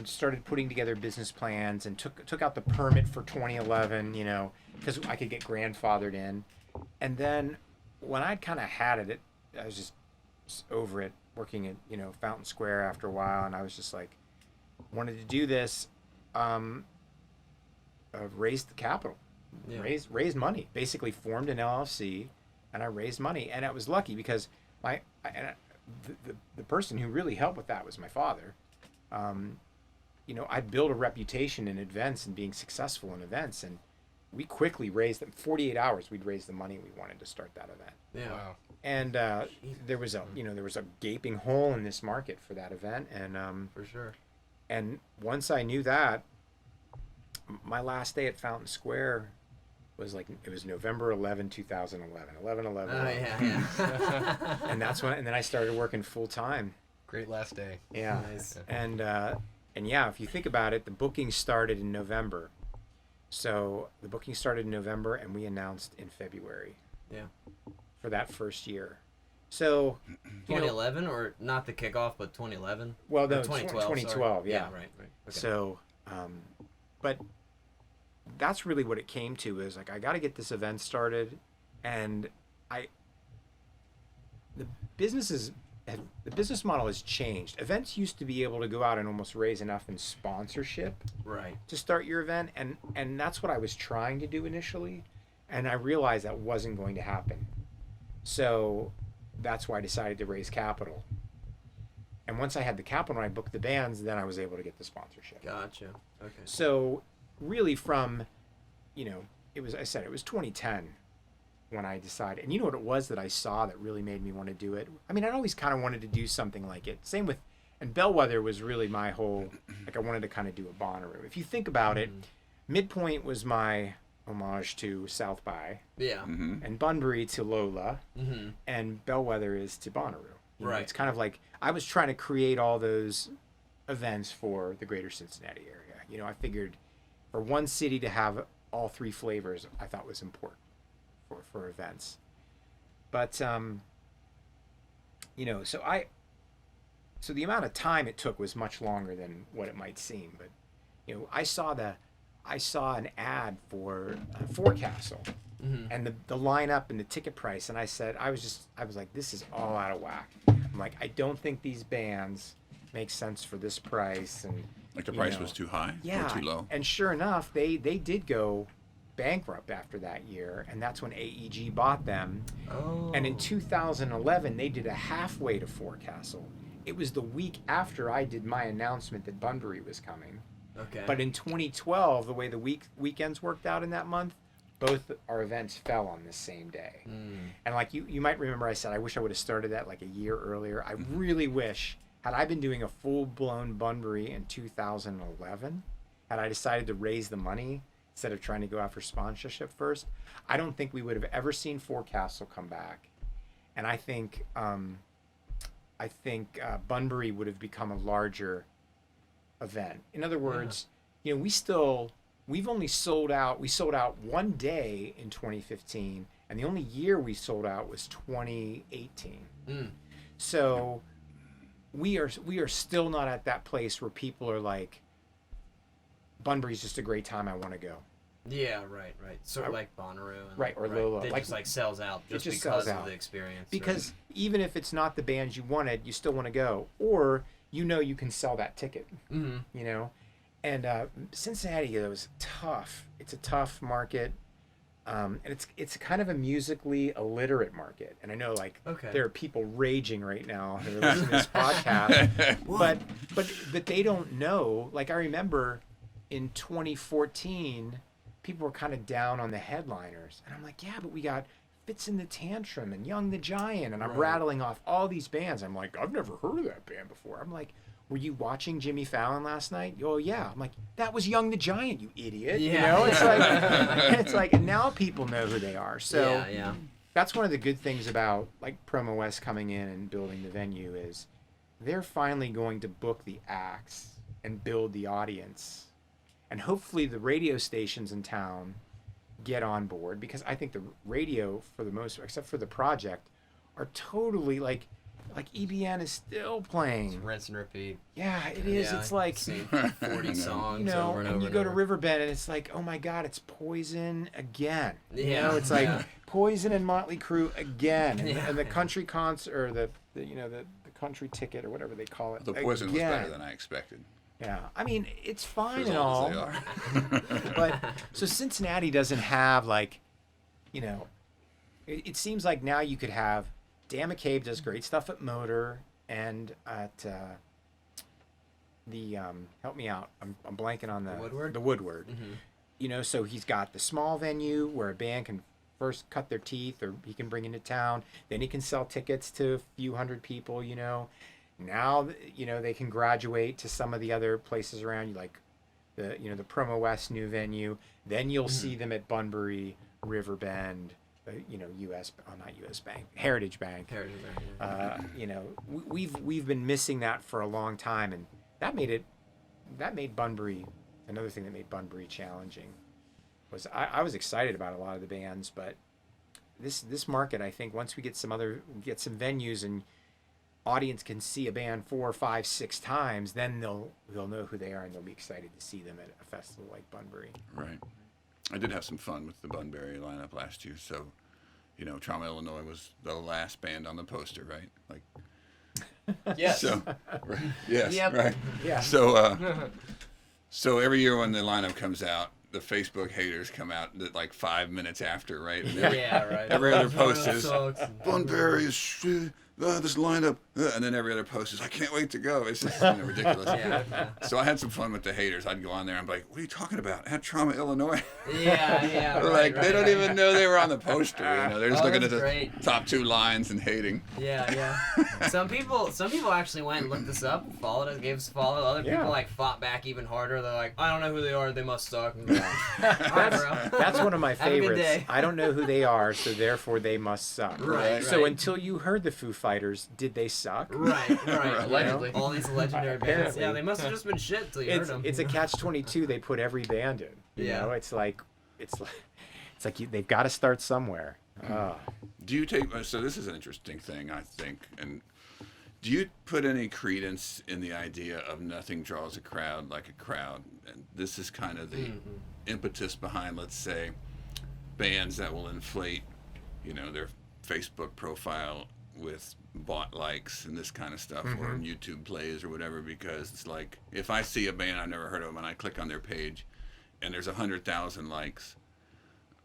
started putting together business plans and took out the permit for 2011, you know, because I could get grandfathered in. And then when I'd kind of had it, I was just over it, working at, you know, Fountain Square after a while. And I was just like, wanted to do this. Raised the capital, raised money, basically formed an LLC, and I raised money. And I was lucky because the person who really helped with that was my father. You know, I'd built a reputation in events and being successful in events, and we quickly raised them. 48 hours, we'd raised the money we wanted to start that event. Yeah. Wow. And there was a gaping hole in this market for that event, and For sure. and once I knew that, my last day at Fountain Square was November 11, 2011. 11/11. Oh yeah. And that's when, and then I started working full time. Great last day. Yeah. Nice. And yeah, if you think about it, the booking started in November. So the booking started in November, and we announced in February. Yeah. For that first year. So 2011 or not the kickoff, but 2011. Well, no, 2012. 2012. Sorry. Yeah. Right. Okay. So, but that's really what it came to, is like, I got to get this event started, and the business model has changed. Events used to be able to go out and almost raise enough in sponsorship Right. to start your event, and that's what I was trying to do initially, and I realized that wasn't going to happen. So that's why I decided to raise capital. And once I had the capital and I booked the bands, then I was able to get the sponsorship. Gotcha. Okay. So really from, you know, it was 2010 when I decided. And you know what it was that I saw that really made me want to do it? I mean, I always kind of wanted to do something like it. Same with, and Bellwether was really my whole, like, I wanted to kind of do a Bonnaroo. If you think about it, Midpoint was my homage to South by. Yeah. And Bunbury to Lola. And Bellwether is to Bonnaroo. You know, Right. it's kind of like I was trying to create all those events for the greater Cincinnati area. You know, I figured for one city to have all three flavors, I thought was important for events. But you know, so the amount of time it took was much longer than what it might seem. But you know, I saw an ad for Forecastle. And the lineup and the ticket price, and I was like, this is all out of whack. I'm like, I don't think these bands make sense for this price, and Like the price was too high or too low? And sure enough, they did go bankrupt after that year, and that's when AEG bought them. Oh. And in 2011, they did a halfway to Forecastle. It was the week after I did my announcement that Bunbury was coming. Okay. But in 2012, the way the weekends worked out in that month, both our events fell on the same day. And like you might remember I said, I wish I would have started that like a year earlier. I really wish, had I been doing a full-blown Bunbury in 2011, had I decided to raise the money instead of trying to go after sponsorship first, I don't think we would have ever seen Forecastle come back. And I think Bunbury would have become a larger event. In other words, you know, we've only sold out. We sold out one day in 2015, and the only year we sold out was 2018. So we are still not at that place where people are like, Bunbury's just a great time. I want to go. Yeah, right. Sort of like Bonnaroo. Right, or Lola. It just like sells out just because sells out. of the experience. Because even if it's not the bands you wanted, you still want to go, or you know you can sell that ticket. You know, and Cincinnati, it was tough. It's a tough market, and it's kind of a musically illiterate market. And I know like there are people raging right now who are listening to this podcast, but they don't know. Like I remember in 2014. People were kind of down on the headliners. And I'm like, yeah, but we got Fitz and the Tantrum and Young the Giant. And I'm rattling off all these bands. I'm like, I've never heard of that band before. I'm like, were you watching Jimmy Fallon last night? Oh, yeah. I'm like, that was Young the Giant, you idiot. Yeah. You know, it's like, and now people know who they are. So that's one of the good things about like Promo West coming in and building the venue is they're finally going to book the acts and build the audience. And hopefully the radio stations in town get on board, because I think the radio, for the most, except for the project, are totally like EBN is still playing. It's rinse and repeat. Yeah, it is. It's like 40 songs you know, over and over. And you go to Riverbend and it's like, oh my God, it's Poison again. You know, it's like Poison and Motley Crue again, and the country concert, or the country ticket or whatever they call it. The Poison was better than I expected. Yeah, I mean, it's fine As and old all, as they are. but so Cincinnati doesn't have like, you know, it seems like now you could have Dan McCabe does great stuff at Motor and at the help me out, I'm blanking on the Woodward. You know, so he's got the small venue where a band can first cut their teeth, or he can bring into town, then he can sell tickets to a few hundred people, you know. Now, you know, they can graduate to some of the other places around, like the Promo West new venue. Then you'll see them at Bunbury, Riverbend, you know, Heritage Bank. You know, we've been missing that for a long time, and that made Bunbury, another thing that made Bunbury challenging was I was excited about a lot of the bands, but this market, I think once we get some venues and audience can see a band 4, 5, 6 times, then they'll know who they are, and they'll be excited to see them at a festival like Bunbury. Right. I did have some fun with the Bunbury lineup last year. So, you know, Trauma, Illinois was the last band on the poster, right? Like, yes. So, right, yes, Yep. right. Yeah. So every year when the lineup comes out, the Facebook haters come out like 5 minutes after, right? And every other post is Bunbury is shit. This lineup, and then every other post is, I can't wait to go. It's just ridiculous. So I had some fun with the haters. I'd go on there and be like, what are you talking about? At Trauma, Illinois? They don't even know they were on the poster. You know, they're just looking at the top 2 lines and hating. Some people actually went and looked this up, followed us, gave us a follow. Other people like fought back even harder. They're like, I don't know who they are. They must suck. That's one of my favorites. Have a good day. I don't know who they are, so therefore they must suck. Right. So until you heard the Foo Fighters, did they suck? Right. Allegedly. All these legendary bands. Yeah, they must have just been shit until you heard them. It's a catch-22. They put every band in. You know, it's like they've got to start somewhere. Do you take? So this is an interesting thing, I think. And do you put any credence in the idea of nothing draws a crowd like a crowd? And this is kind of the impetus behind, let's say, bands that will inflate, you know, their Facebook profile with bot likes and this kind of stuff, or YouTube plays or whatever, because it's like, if I see a band I've never heard of and I click on their page and there's 100,000 likes,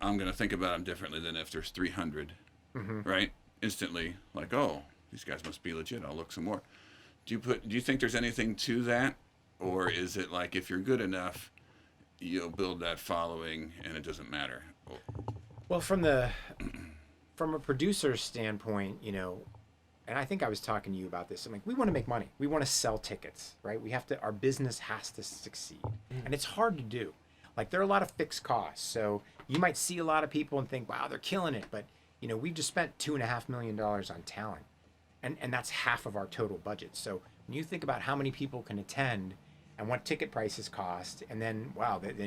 I'm going to think about them differently than if there's 300, right? Instantly, like, oh, these guys must be legit. I'll look some more. Do you think there's anything to that? or is it like if you're good enough, you'll build that following and it doesn't matter? Well, from a producer's standpoint, and I think I was talking to you about this. I'm like, we want to make money. We want to sell tickets, right? Our business has to succeed. And it's hard to do. Like, there are a lot of fixed costs. So you might see a lot of people and think, wow, they're killing it. But, we've just spent $2.5 million on talent. And that's half of our total budget. So when you think about how many people can attend and what ticket prices cost, and then, wow, then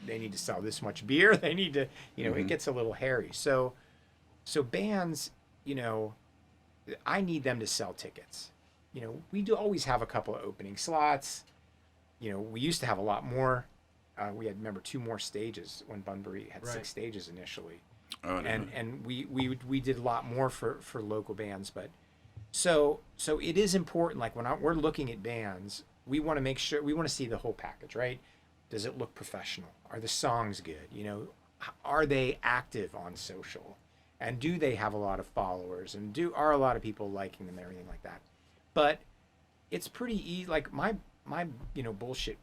they need to sell this much beer. They need to, it gets a little hairy. So bands, I need them to sell tickets. We do always have a couple of opening slots. We used to have a lot more. We had, remember, 2 more stages when Bunbury had 6 stages initially. Oh, and we did a lot more for local bands. But so it is important. Like, when we're looking at bands, we want to make sure, we want to see the whole package, right? Does it look professional? Are the songs good? Are they active on social? And do they have a lot of followers? And are a lot of people liking them and everything like that? But it's pretty easy. Like, my bullshit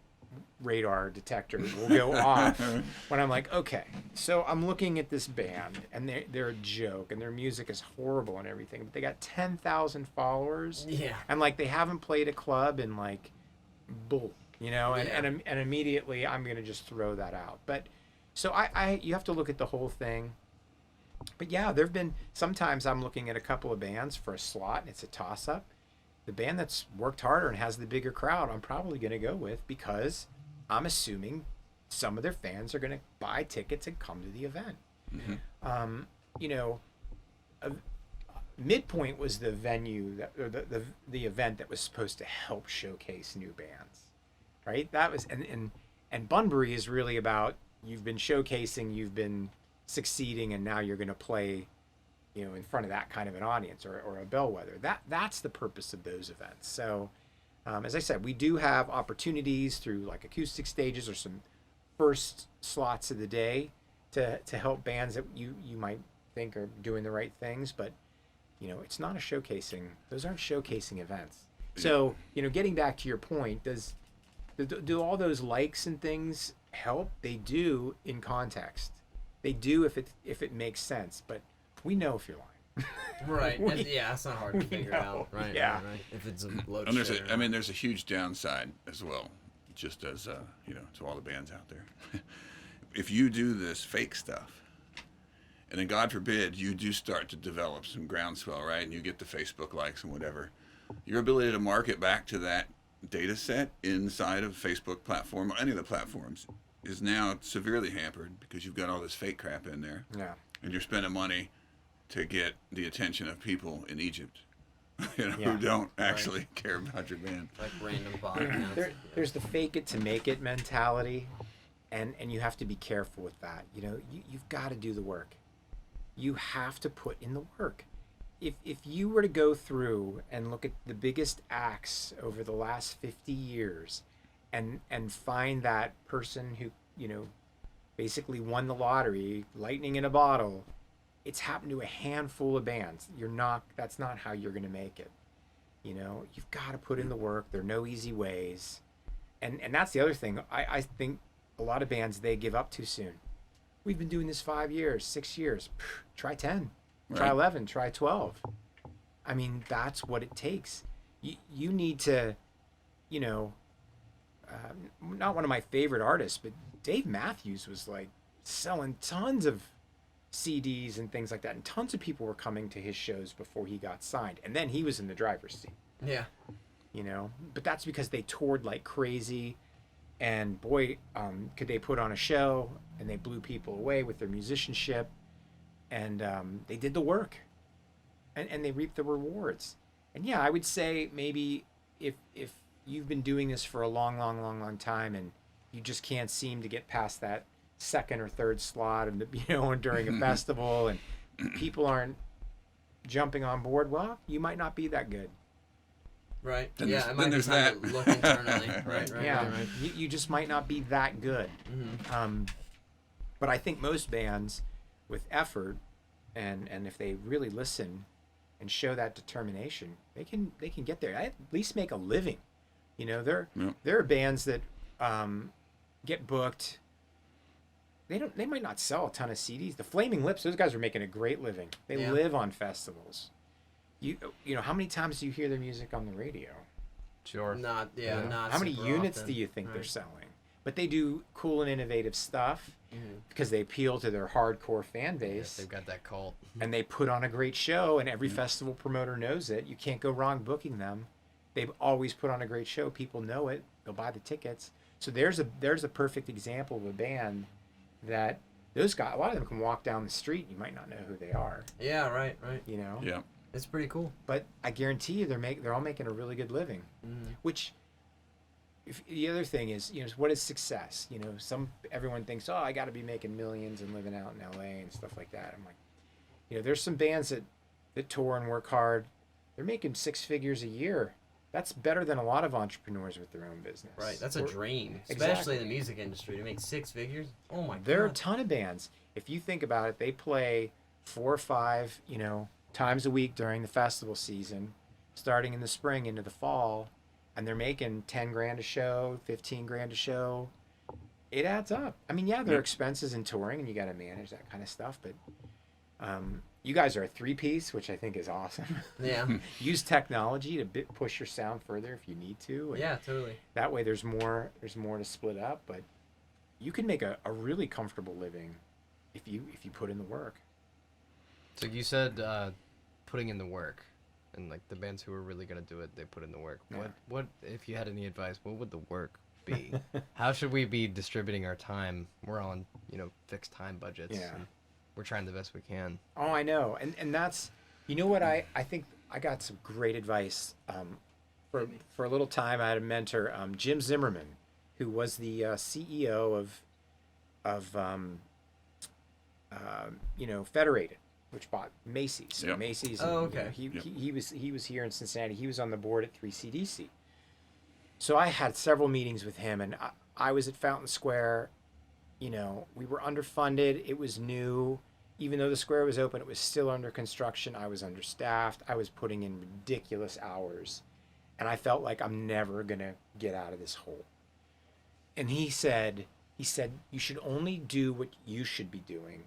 radar detector will go off when I'm like, okay, so I'm looking at this band and they're a joke and their music is horrible and everything, but they got 10,000 followers. Yeah. And like, they haven't played a club in like, bull, and immediately I'm going to just throw that out. But so you have to look at the whole thing. But yeah, there've been sometimes I'm looking at a couple of bands for a slot and it's a toss up. The band that's worked harder and has the bigger crowd, I'm probably going to go with, because I'm assuming some of their fans are going to buy tickets and come to the event. Midpoint was the venue or the event that was supposed to help showcase new bands, right? That was and Bunbury is really about, you've been showcasing, you've been succeeding, and now you're going to play in front of that kind of an audience, or a Bellwether. That's the purpose of those events. So as I said, we do have opportunities through like acoustic stages or some first slots of the day to help bands that you might think are doing the right things, but it's not those aren't showcasing events. So getting back to your point, do all those likes and things help? They do in context. They do if it makes sense, but we know if you're lying. Right. That's not hard to figure out. Right. Yeah. Right. If it's a load And shit there's a huge downside as well, just as to all the bands out there. If you do this fake stuff, and then God forbid you do start to develop some groundswell, right, and you get the Facebook likes and whatever, your ability to market back to that data set inside of Facebook platform or any of the platforms is now severely hampered because you've got all this fake crap in there. Yeah. And you're spending money to get the attention of people in Egypt, who don't actually care about your band. like random podcasts. There's the fake it to make it mentality, and you have to be careful with that. You've got to do the work. You have to put in the work. If you were to go through and look at the biggest acts over the last 50 years and find that person who, basically won the lottery, lightning in a bottle, it's happened to a handful of bands. That's not how you're going to make it. You've got to put in the work. There are no easy ways. And that's the other thing. I think a lot of bands, they give up too soon. We've been doing this 5 years, 6 years. Try 10, try 11, try 12. I mean, that's what it takes. You need to, not one of my favorite artists, but Dave Matthews was like selling tons of CDs and things like that, and tons of people were coming to his shows before he got signed, and then he was in the driver's seat. Yeah. But that's because they toured like crazy, and boy, could they put on a show, and they blew people away with their musicianship, and they did the work, and they reaped the rewards. And yeah, I would say maybe if you've been doing this for a long time, and you just can't seem to get past that second or third slot, and during a festival, and people aren't jumping on board, well, you might not be that good. Right. Then It might be there's time that. to look internally. Right. Yeah, you just might not be that good. But I think most bands with effort, and if they really listen and show that determination, they can get there. At least make a living You know, there Yeah. there are bands that get booked. They might not sell a ton of CDs. The Flaming Lips, those guys are making a great living. They Yeah. live on festivals. You know, how many times do you hear their music on the radio? Sure. Not You know? not. How many super units often. do you think they're Right. selling? But they do cool and innovative stuff Mhm. because they appeal to their hardcore fan Yes, base. they've got that cult. And they put on a great show, and every festival promoter knows it. You can't go wrong booking them. They've always put on a great show. People know it. They'll buy the tickets. So there's a perfect example of a band that those guys, a lot of them can walk down the street. You might not know who they are, Yeah, right. you know. Yeah. It's pretty cool. But I guarantee you, they're all making a really good living. Mhm. Which, if the other thing is, you know, what is success? You know, everyone thinks, oh, I got to be making millions and living out in LA and stuff like that. I'm like, you know, there's some bands that tour and work hard. They're making 6 figures a year. That's better than a lot of entrepreneurs with their own business. Right. That's a Or- dream, especially Exactly. in the music industry, to make 6 figures. Oh my god. There are a ton of bands. If you think about it, they play 4 or 5, you know, times a week during the festival season, starting in the spring into the fall, and they're making 10 grand a show, 15 grand a show. It adds up. I mean, yeah, there are Yeah. expenses in touring, and you got to manage that kind of stuff. But you guys are a 3-piece, which I think is awesome. Yeah. Use technology to push your sound further if you need to. and Yeah, totally. That way, there's more to split up. But you can make a really comfortable living if you put in the work. So you said putting in the work, and like the bands who are really gonna do it, they put in the work. Yeah. What if you had any advice? What would the work be? How should we be distributing our time? We're on fixed time budgets. Yeah. And we're trying the best we can. Oh, I know, and that's, you know what, I think I got some great advice. For a little time, I had a mentor, Jim Zimmerman, who was the CEO of Federated, which bought Macy's. So Yep. Macy's. Oh, and, you know, okay. Yep. he was here in Cincinnati. He was on the board at 3CDC. So I had several meetings with him, and I was at Fountain Square. You know, we were underfunded. It was new. Even though the square was open, it was still under construction. I was understaffed. I was putting in ridiculous hours. And I felt like I'm never going to get out of this hole. And he said, you should only do what you should be doing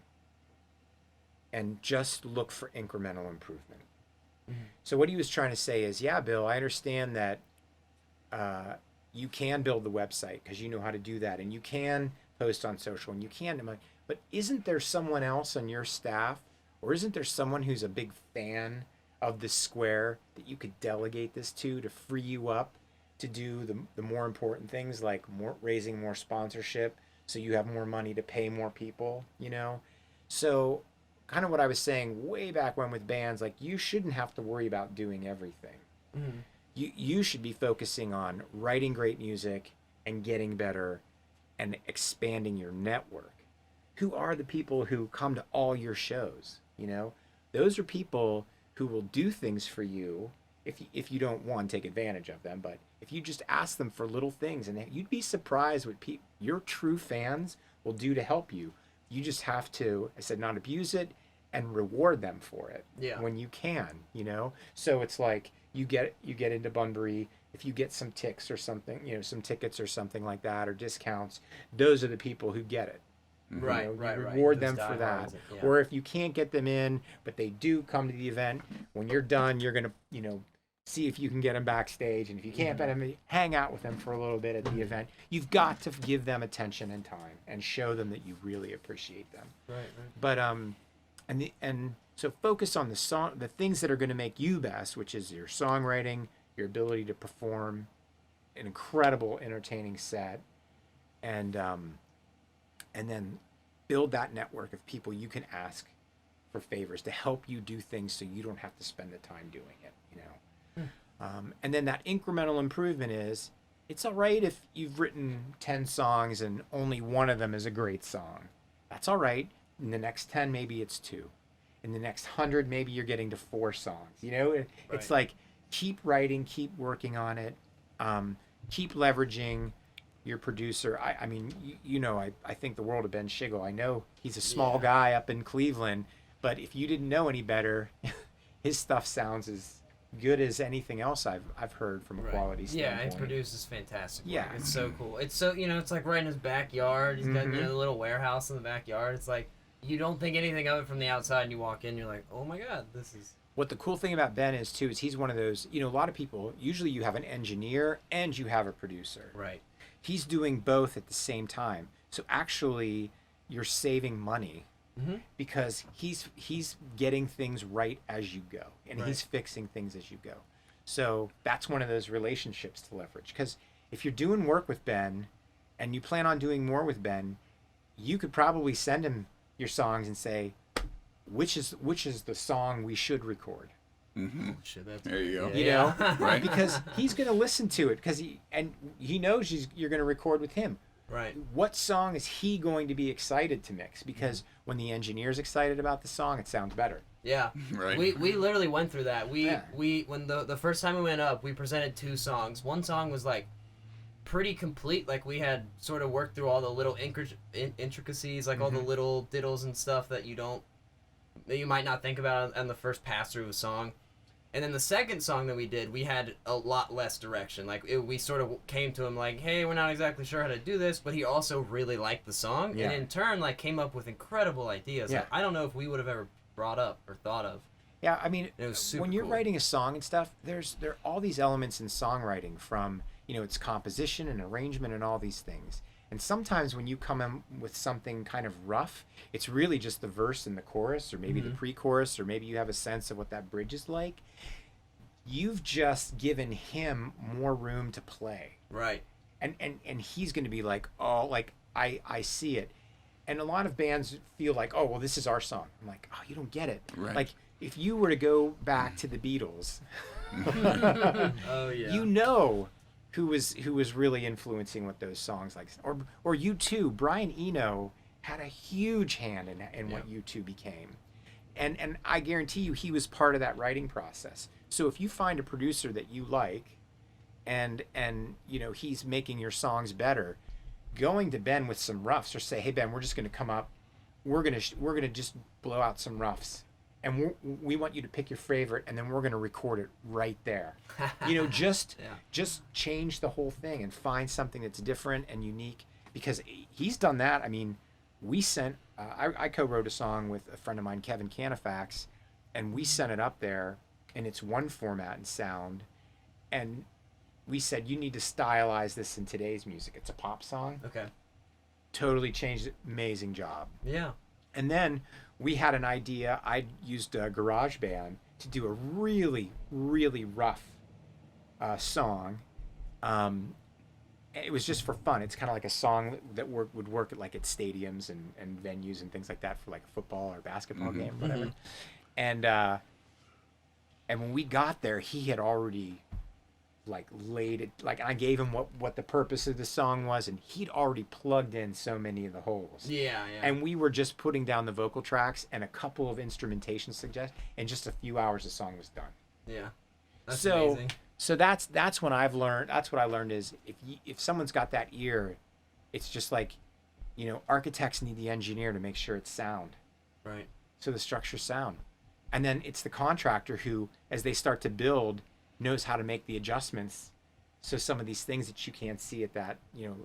and just look for incremental improvement. Mm-hmm. So what he was trying to say is, yeah, Bill, I understand that you can build the website because you know how to do that, and you can post on social, and you can, but isn't there someone else on your staff, or isn't there someone who's a big fan of the square that you could delegate this to free you up to do the more important things, like raising more sponsorship so you have more money to pay more people, you know? So kind of what I was saying way back when with bands, like, you shouldn't have to worry about doing everything. Mhm. You should be focusing on writing great music and getting better and expanding your network. Who are the people who come to all your shows? You know, those are people who will do things for you if you don't, one, take advantage of them, but if you just ask them for little things, and you'd be surprised what your true fans will do to help you. You just have to, I said, not abuse it and reward them for it. Yeah. When you can, you know. So it's like you get into Bunbury, if you get some ticks or something, you know, some tickets or something like that, or discounts, those are the people who get it. Right, You know, right, you right. reward Those them for that. diehards, yeah. Or if you can't get them in, but they do come to the event, when you're done, you're gonna, you know, see if you can get them backstage, and if you can't get them, hang out with them for a little bit at the event. You've got to give them attention and time, and show them that you really appreciate them. Right. But and so focus on the things that are going to make you best, which is your songwriting, your ability to perform an incredible, entertaining set, and then build that network of people you can ask for favors to help you do things, so you don't have to spend the time doing it. You know, and then that incremental improvement is, it's all right if you've written 10 songs and only one of them is a great song. That's all right. In the next 10, maybe it's 2. In the next 100, maybe you're getting to 4 songs. You know, it's Right. like, keep writing, keep working on it, keep leveraging your producer. I mean, you know, I think the world of Ben Schigel. I know he's a small Yeah. guy up in Cleveland, but if you didn't know any better, his stuff sounds good as anything else I've heard from a quality standpoint. Yeah, and produces fantastic work. Yeah. It's so cool. It's so, it's like right in his backyard. He's got a little warehouse in the backyard. It's like, you don't think anything of it from the outside, and you walk in, you're like, oh my God, this is... What the cool thing about Ben is, too, is he's one of those, a lot of people, usually you have an engineer and you have a producer. Right. He's doing both at the same time. So actually, you're saving money because he's getting things right as you go, and he's fixing things as you go. So that's one of those relationships to leverage. Because if you're doing work with Ben and you plan on doing more with Ben, you could probably send him your songs and say, which is the song we should record. Mm-hmm. Shit, there you go. You know, Right. because he's going to listen to it because he knows you're going to record with him. Right. What song is he going to be excited to mix? Because when the engineer's excited about the song, it sounds better. Yeah. Right. We literally went through that. We when the first time we went up, we presented 2 songs. One song was like pretty complete. Like we had sort of worked through all the little intricacies, like all the little diddles and stuff that you might not think about on the first pass through of a song. And then the second song that we did, we had a lot less direction. Like we sort of came to him like, hey, we're not exactly sure how to do this, but he also really liked the song, and in turn like came up with incredible ideas. Yeah. Like, I don't know if we would have ever brought up or thought of. Yeah, I mean, It was super when you're cool. writing a song and stuff, there are all these elements in songwriting from, its composition and arrangement and all these things. And sometimes when you come in with something kind of rough, it's really just the verse and the chorus, or maybe the pre-chorus, or maybe you have a sense of what that bridge is like. You've just given him more room to play. Right. And he's going to be like, oh, like, I see it. And a lot of bands feel like, oh, well, this is our song. I'm like, oh, you don't get it. Right. Like, if you were to go back to the Beatles, Oh yeah. who was really influencing what those songs like, or U2. Brian Eno had a huge hand in what U2 became, and I guarantee you he was part of that writing process. So if you find a producer that you like, and he's making your songs better, going to Ben with some roughs, or say, hey Ben, we're just going to come up, we're gonna just blow out some roughs, and we want you to pick your favorite, and then we're going to record it right there. Just change the whole thing and find something that's different and unique, because he's done that. I mean, we sent I co-wrote a song with a friend of mine, Kevin Canifax, and we sent it up there in its one format and sound, and we said, you need to stylize this in today's music. It's a pop song. Okay. Totally changed it. Amazing job. Yeah. And then we had an idea. I used GarageBand to do a really, really rough song. It was just for fun. It's kind of like a song that would work at stadiums and venues and things like that for like a football or basketball game, whatever. And when we got there, he had already laid it, I gave him what the purpose of the song was, and he'd already plugged in so many of the holes. Yeah. And we were just putting down the vocal tracks and a couple of instrumentation suggestions. In just a few hours, the song was done. Yeah. That's amazing. So that's when I've learned. That's what I learned is if someone's got that ear, it's just like, architects need the engineer to make sure it's sound. Right. So the structure's sound, and then it's the contractor who, as they start to build, knows how to make the adjustments. So some of these things that you can't see at that,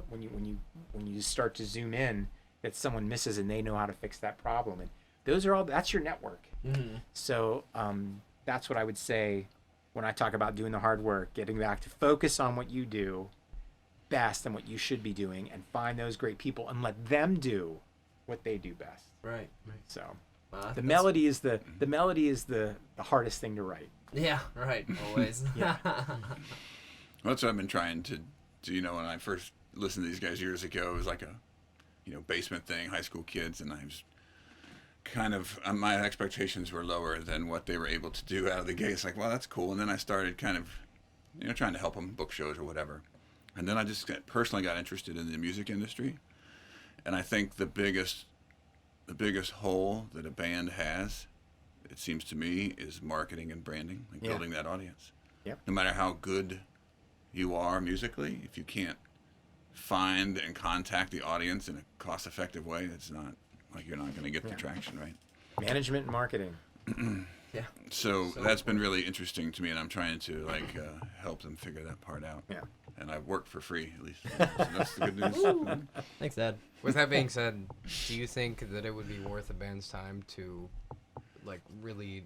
when you start to zoom in, that someone misses, and they know how to fix that problem. And that's your network. So that's what I would say when I talk about doing the hard work, getting back to focus on what you do best and what you should be doing, and find those great people and let them do what they do best. Right. So Wow, the melody is the hardest thing to write. Yeah. Right. Always. Yeah. Well, that's what I've been trying to do. When I first listened to these guys years ago, it was like a, basement thing, high school kids, and I was kind of, my expectations were lower than what they were able to do out of the gate. It's like, well, that's cool. And then I started kind of, trying to help them book shows or whatever. And then I just personally got interested in the music industry. And I think the biggest hole that a band has, it seems to me, is marketing and branding, building that audience. Yep. No matter how good you are musically, if you can't find and contact the audience in a cost-effective way, it's not, you're not going to get the traction, right? Management and marketing. Yeah. So that's been really interesting to me, and I'm trying to help them figure that part out. Yeah. And I've worked for free, at least. So that's the good news. Thanks, Dad. With that being said, do you think that it would be worth a band's time to, like, really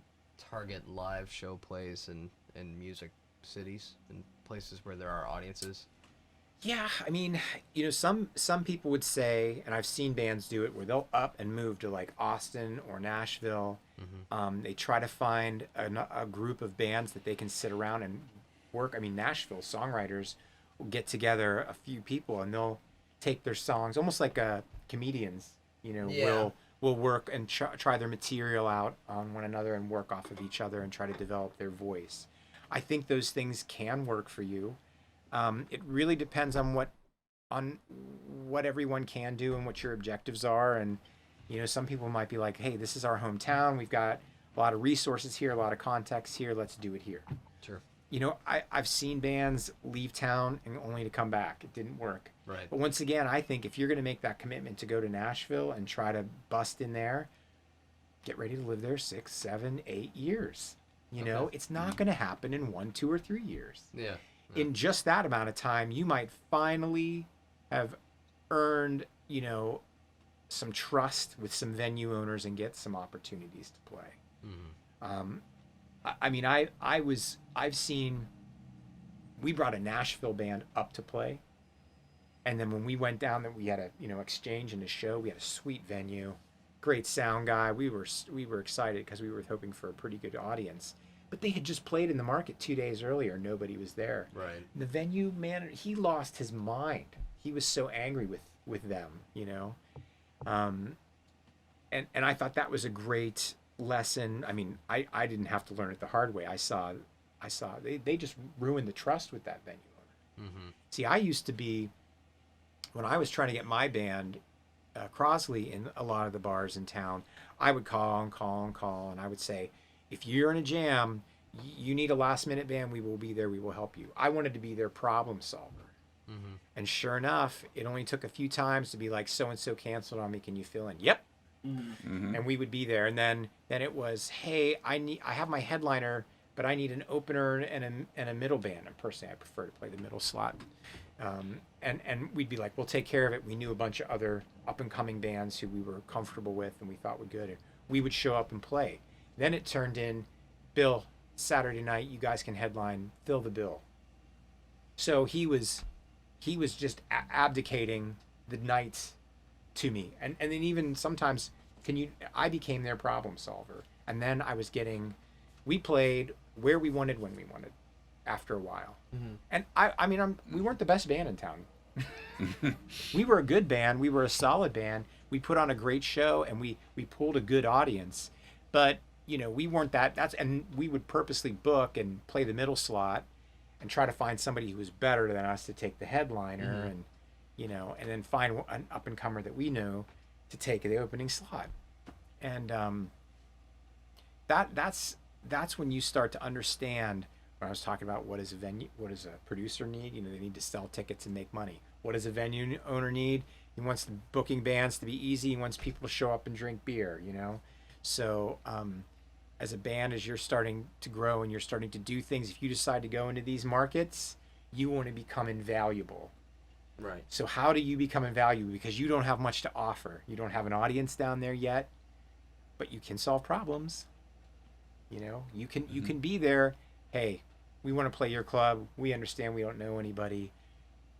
target live show plays in music cities and places where there are audiences? Yeah, I mean, some people would say, and I've seen bands do it, where they'll up and move to like Austin or Nashville. They try to find a group of bands that they can sit around and work. I mean, Nashville songwriters will get together, a few people, and they'll take their songs, almost like comedians, will work and try their material out on one another and work off of each other and try to develop their voice. I think those things can work for you. It really depends on what everyone can do and what your objectives are. And, some people might be like, hey, this is our hometown. We've got a lot of resources here, a lot of context here. Let's do it here. Sure. I've seen bands leave town and only to come back. It didn't work. Right. But once again, I think if you're going to make that commitment to go to Nashville and try to bust in there, get ready to live there 6, 7, 8 years. It's not going to happen in 1, 2, or 3 years. Yeah. In just that amount of time, you might finally have earned, some trust with some venue owners and get some opportunities to play. I mean, I've seen, we brought a Nashville band up to play. And then when we went down there, we had a, exchange and a show. We had a sweet venue, great sound guy. We were excited because we were hoping for a pretty good audience. But they had just played in the market 2 days earlier. Nobody was there. Right. The venue manager, he lost his mind. He was so angry with them, And I thought that was a great lesson. I mean, I didn't have to learn it the hard way. I saw they just ruined the trust with that venue owner. See, I used to be, when I was trying to get my band, Crosley, in a lot of the bars in town, I would call, and I would say, if you're in a jam, you need a last minute band, we will be there, we will help you. I wanted to be their problem solver. And sure enough, it only took a few times to be like, so-and-so canceled on me, can you fill in? Yep. And we would be there. And then it was, hey, I have my headliner, but I need an opener and a middle band. And personally, I prefer to play the middle slot. And we'd be like, we'll take care of it. We knew a bunch of other up-and-coming bands who we were comfortable with and we thought were good. And we would show up and play. Then it turned in, Bill, Saturday night, you guys can headline, fill the bill. So he was just abdicating the nights to me. And then even sometimes, I became their problem solver. And then we played where we wanted, when we wanted, after a while. And we weren't the best band in town. We were a good band. We were a solid band. We put on a great show and we pulled a good audience. But we weren't and we would purposely book and play the middle slot and try to find somebody who was better than us to take the headliner and then find an up and comer that we know to take the opening slot. And that's when you start to understand when I was talking about what does a producer need? They need to sell tickets and make money. What does a venue owner need? He wants the booking bands to be easy. He wants people to show up and drink beer, So as a band, as you're starting to grow and you're starting to do things, if you decide to go into these markets, you want to become invaluable. Right. So how do you become invaluable? Because you don't have much to offer. You don't have an audience down there yet, but you can solve problems. You can be there. Hey, we want to play your club. We understand we don't know anybody.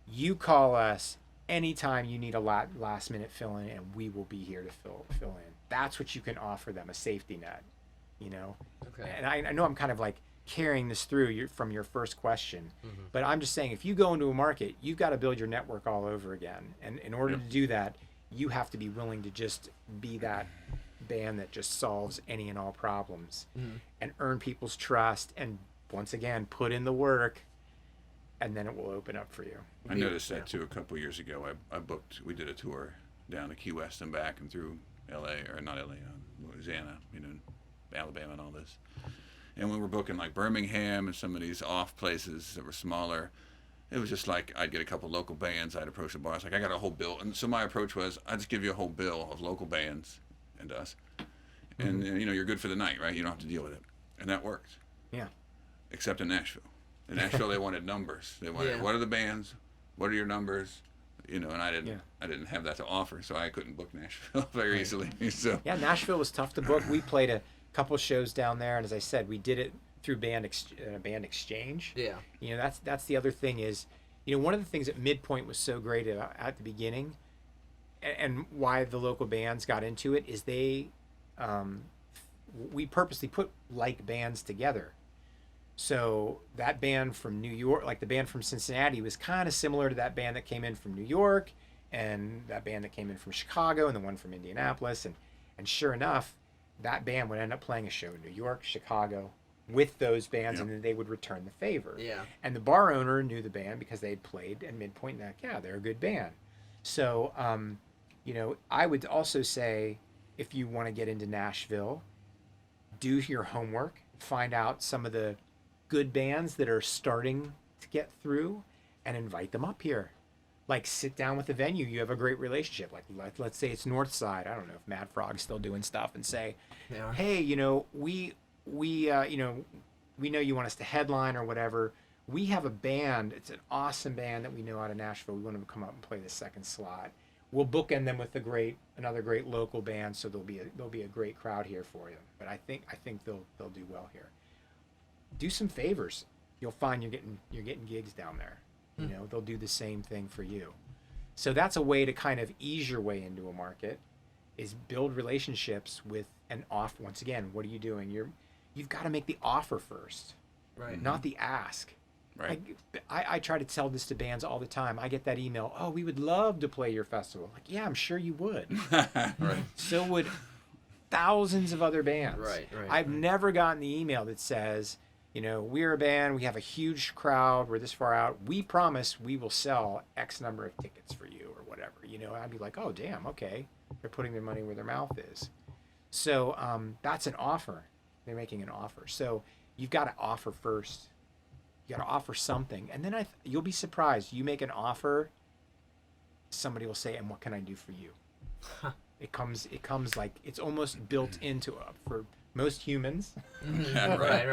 You call us anytime you need a last minute fill in, and we will be here to fill in. That's what you can offer them, a safety net. Okay. And I know I'm kind of like carrying this through from your first question, but I'm just saying, if you go into a market, you've got to build your network all over again. And in order to do that, you have to be willing to just be that band that just solves any and all problems and earn people's trust. And once again, put in the work, and then it will open up for you. I noticed that too a couple years ago. We did a tour down to Key West and back and through Louisiana, Alabama and all this. And we were booking like Birmingham and some of these off places that were smaller. It was just like I'd get a couple local bands. I'd approach the bar. It's like, I got a whole bill. And so my approach was, I'd just give you a whole bill of local bands and us. And, you're good for the night, right? You don't have to deal with it. And that worked. Yeah. Except in Nashville. In Nashville, they wanted numbers. They wanted, Yeah. what are the bands? What are your numbers? You know, and I didn't have that to offer, so I couldn't book Nashville very easily. So Yeah, Nashville was tough to book. We played a couple shows down there, and as I said, we did it through band exchange. Yeah. You know, that's the other thing is, you know, one of the things that Midpoint was so great at the beginning, and why the local bands got into it is we purposely put like bands together. So that band from New York, like the band from Cincinnati, was kind of similar to that band that came in from New York, and that band that came in from Chicago, and the one from Indianapolis, and sure enough, that band would end up playing a show in New York, Chicago, with those bands, and then they would return the favor. Yeah. And the bar owner knew the band because they had played at Midpoint, and yeah, they're a good band. So, you know, I would also say, if you want to get into Nashville, do your homework, find out some of the good bands that are starting to get through, and invite them up here. Like, sit down with the venue you have a great relationship. Like, let's say it's Northside. I don't know if Mad Frog's still doing stuff, and say, Yeah. hey, you know, we you know, we know you want us to headline or whatever. We have a band. It's an awesome band that we know out of Nashville. We want them to come up and play the second slot. We'll bookend them with another great local band, so there'll be a great crowd here for you. But I think they'll do well here. Do some favors. You'll find you're getting gigs down there. You know, they'll do the same thing for you. So that's a way to kind of ease your way into a market, is build relationships with once again, what are you doing? You've got to make the offer first, Right. not the ask. right. I try to tell this to bands all the time. I get that email, oh, we would love to play your festival. Like, yeah, I'm sure you would. Right. So would thousands of other bands. Right, I've never gotten the email that says, you know, we're a band, we have a huge crowd, we're this far out, we promise we will sell X number of tickets for you or whatever. You know, I'd be like, oh, damn, okay. They're putting their money where their mouth is. So that's an offer. They're making an offer. So you've got to offer first. You got to offer something. And then you'll be surprised. You make an offer, somebody will say, and what can I do for you? It comes like, it's almost built into for most humans. Right.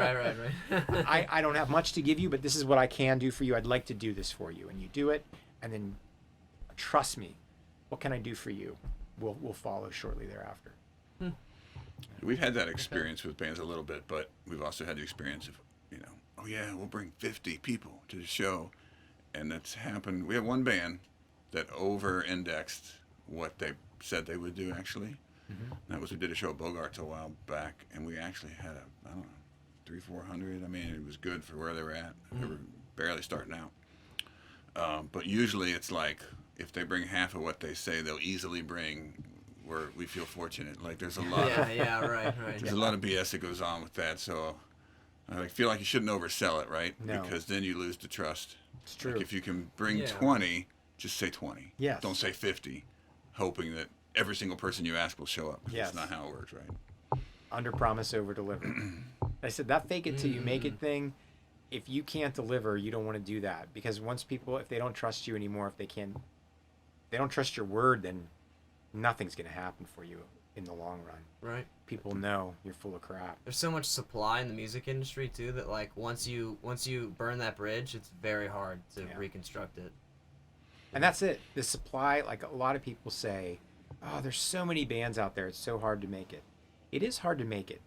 I don't have much to give you, but this is what I can do for you. I'd like to do this for you. And you do it, and then trust me, what can I do for you? We'll follow shortly thereafter. We've had that experience with bands a little bit, but we've also had the experience of, you know, oh yeah, we'll bring 50 people to the show. And that's happened. We have one band that over-indexed what they said they would do, actually. That was, we did a show at Bogart's a while back, and we actually had I don't know, 300-400. I mean, it was good for where they were at. They were barely starting out. But usually it's like, if they bring half of what they say they'll easily bring, we feel fortunate. Like, there's a lot Right. there's a lot of BS that goes on with that, so I feel like you shouldn't oversell it, right? No. Because then you lose the trust. It's true. Like, if you can bring Yeah. 20, just say 20. Yes. Don't say 50, hoping that every single person you ask will show up. 'Cause Yes. That's not how it works, right? Under promise, over deliver. I said that fake it till you make it thing. If you can't deliver, you don't want to do that, because once people, if they don't trust you anymore, if they don't trust your word, then nothing's going to happen for you in the long run. Right. People know you're full of crap. There's so much supply in the music industry too that, like, once you burn that bridge, it's very hard to reconstruct it. And that's it. The supply, like a lot of people say, oh, there's so many bands out there, it's so hard to make it. It is hard to make it.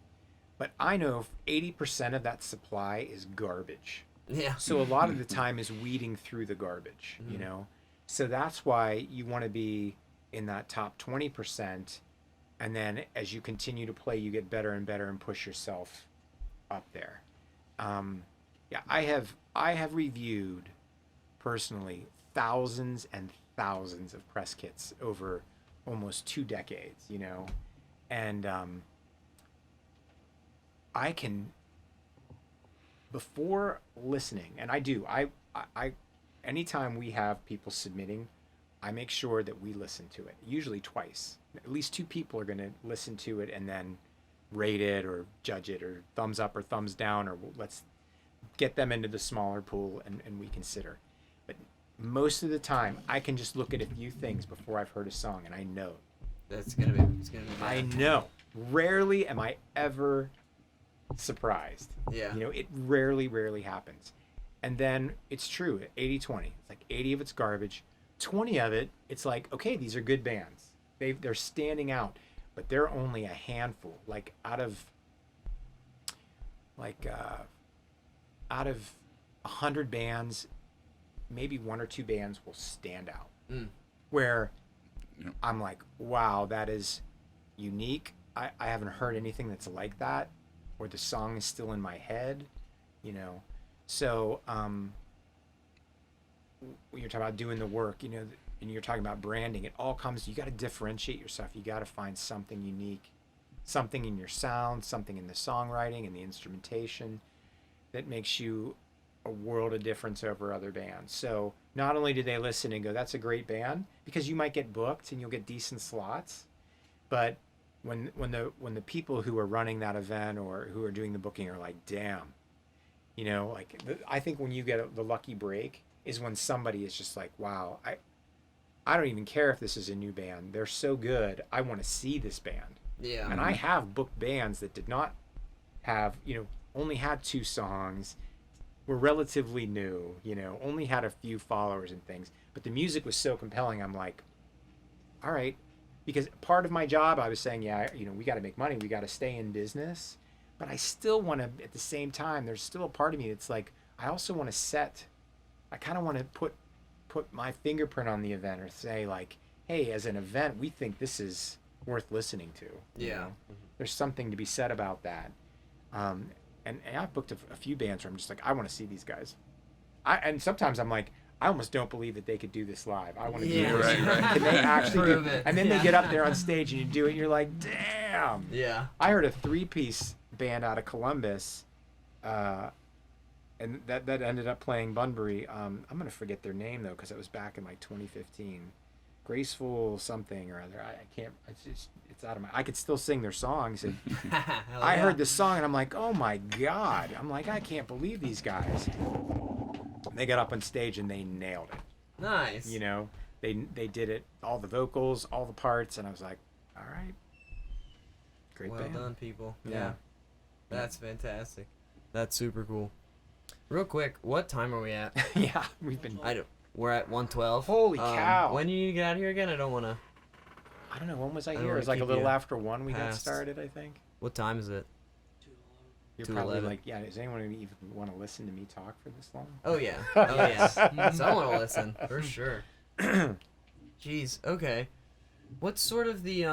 But I know 80% of that supply is garbage. Yeah. So a lot of the time is weeding through the garbage, you know? So that's why you want to be in that top 20%. And then as you continue to play, you get better and better and push yourself up there. I have reviewed personally thousands and thousands of press kits over almost 2 decades, you know? And I can, before listening, and I do, I anytime we have people submitting, I make sure that we listen to it, usually twice. At least 2 people are going to listen to it and then rate it or judge it, or thumbs up or thumbs down, or let's get them into the smaller pool and we consider. But most of the time, I can just look at a few things before I've heard a song, and I know. It's gonna be I know. Rarely am I ever surprised. Yeah. You know, it rarely happens. And then it's true, 80-20. It's like 80 of it's garbage. 20 of it, it's like, okay, these are good bands. They're standing out, but they're only a handful. Like out of 100 bands, maybe 1 or 2 bands will stand out. Where I'm like, wow, that is unique. I haven't heard anything that's like that, or the song is still in my head, you know. So when you're talking about doing the work, you know, and you're talking about branding, it all comes, you got to differentiate yourself. You got to find something unique, something in your sound, something in the songwriting and the instrumentation that makes you a world of difference over other bands. So not only do they listen and go, that's a great band, because you might get booked and you'll get decent slots, but when the people who are running that event or who are doing the booking are like, damn, you know, like I think when you get the lucky break is when somebody is just like, wow, I don't even care if this is a new band. They're so good. I want to see this band. Yeah. And I have booked bands that did not have, you know, only had 2 songs, were relatively new, you know, only had a few followers and things. But the music was so compelling, I'm like, all right. Because part of my job, I was saying, yeah, you know, we got to make money. We got to stay in business. But I still want to, at the same time, there's still a part of me that's like, I also want to I kind of want to put my fingerprint on the event, or say like, hey, as an event, we think this is worth listening to. You know? There's something to be said about that. And I've booked a few bands where I'm just like, I want to see these guys. And sometimes I'm like, I almost don't believe that they could do this live. I want to do this. Right. Can they actually do it? And then they get up there on stage and you do it, and you're like, damn. Yeah. I heard a 3-piece band out of Columbus, and that ended up playing Bunbury. I'm gonna forget their name though, because it was back in like 2015. Graceful something or other. I can't. It's out of my. I could still sing their songs, and I heard this song and I'm like, oh my god. I'm like, I can't believe these guys. They got up on stage and they nailed it. Nice. You know, they did it, all the vocals, all the parts, and I was like, all right, great Well band. done, people. Yeah. That's fantastic. That's super cool. Real quick, what time are we at? Yeah, we've been. We're at 1:12. Holy cow! When do you need to get out of here again? I don't want to. I don't know. When was I I don't here? It wanna was like a keep little you after 1 we got past. started, I think. What time is it? You're 2:11. probably like, yeah, does anyone even want to listen to me talk for this long? Oh yeah. Oh yeah. Someone will listen for sure. Jeez. Okay. What's sort of the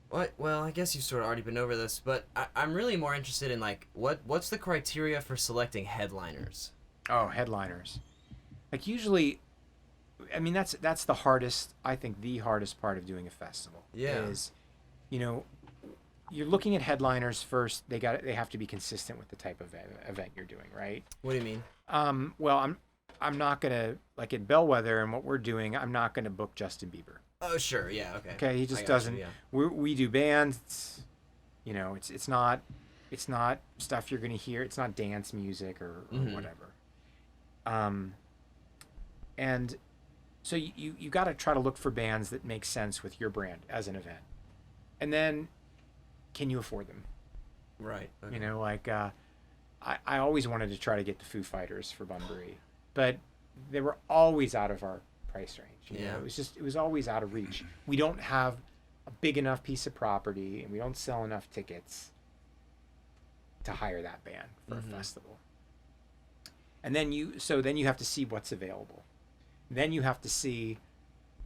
What? Well, I guess you've sort of already been over this, but I'm really more interested in like what's the criteria for selecting headliners? Oh, headliners. Like usually, I mean that's the hardest. I think the hardest part of doing a festival is, you know, you're looking at headliners first. They have to be consistent with the type of event you're doing, right? What do you mean? Well, I'm not gonna, like at Bellwether and what we're doing, I'm not gonna book Justin Bieber. Oh sure, yeah, okay. Okay, he just doesn't. You, We do bands. You know, it's not stuff you're gonna hear. It's not dance music or whatever. And so you got to try to look for bands that make sense with your brand as an event, and then can you afford them? Right. Okay. You know, like I always wanted to try to get the Foo Fighters for Bunbury, but they were always out of our price range. You know, it was always out of reach. We don't have a big enough piece of property, and we don't sell enough tickets to hire that band for a festival. And then you have to see what's available. Then you have to see,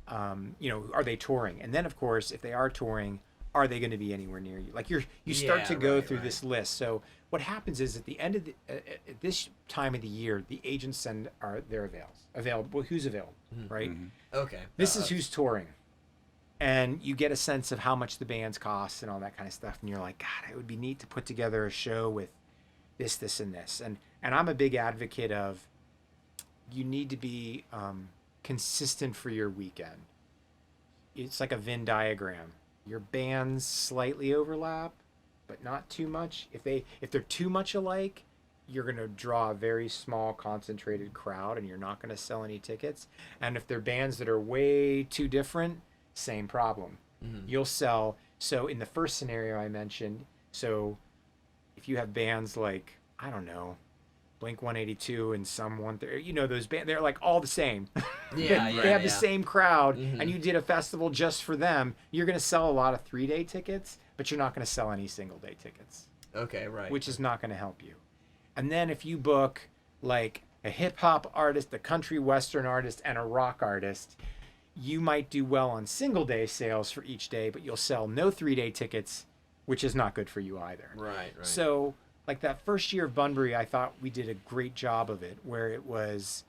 you know, are they touring? And then of course, if they are touring, are they going to be anywhere near you? Like you start to go through this list. So what happens is at the end of at this time of the year, the agents send their available. Well, who's available, right? Okay. This is who's touring, and you get a sense of how much the bands cost and all that kind of stuff. And you're like, God, it would be neat to put together a show with this, and this. And I'm a big advocate of you need to be consistent for your weekend. It's like a Venn diagram. Your bands slightly overlap, but not too much. If they're too much alike, you're going to draw a very small concentrated crowd and you're not going to sell any tickets. And if they're bands that are way too different, same problem. You'll sell. So in the first scenario I mentioned, so if you have bands like, I don't know, Blink 182 and someone, those bands, they're like all the same. Yeah, They have the yeah. same crowd, Mhm. and you did a festival just for them. You're going to sell a lot of 3-day tickets, but you're not going to sell any single-day tickets, Okay, right. which is not going to help you. And then if you book like a hip-hop artist, a country western artist, and a rock artist, you might do well on single-day sales for each day, but you'll sell no 3-day tickets, which is not good for you either. Right. So, like that first year of Bunbury, I thought we did a great job of it, where it was,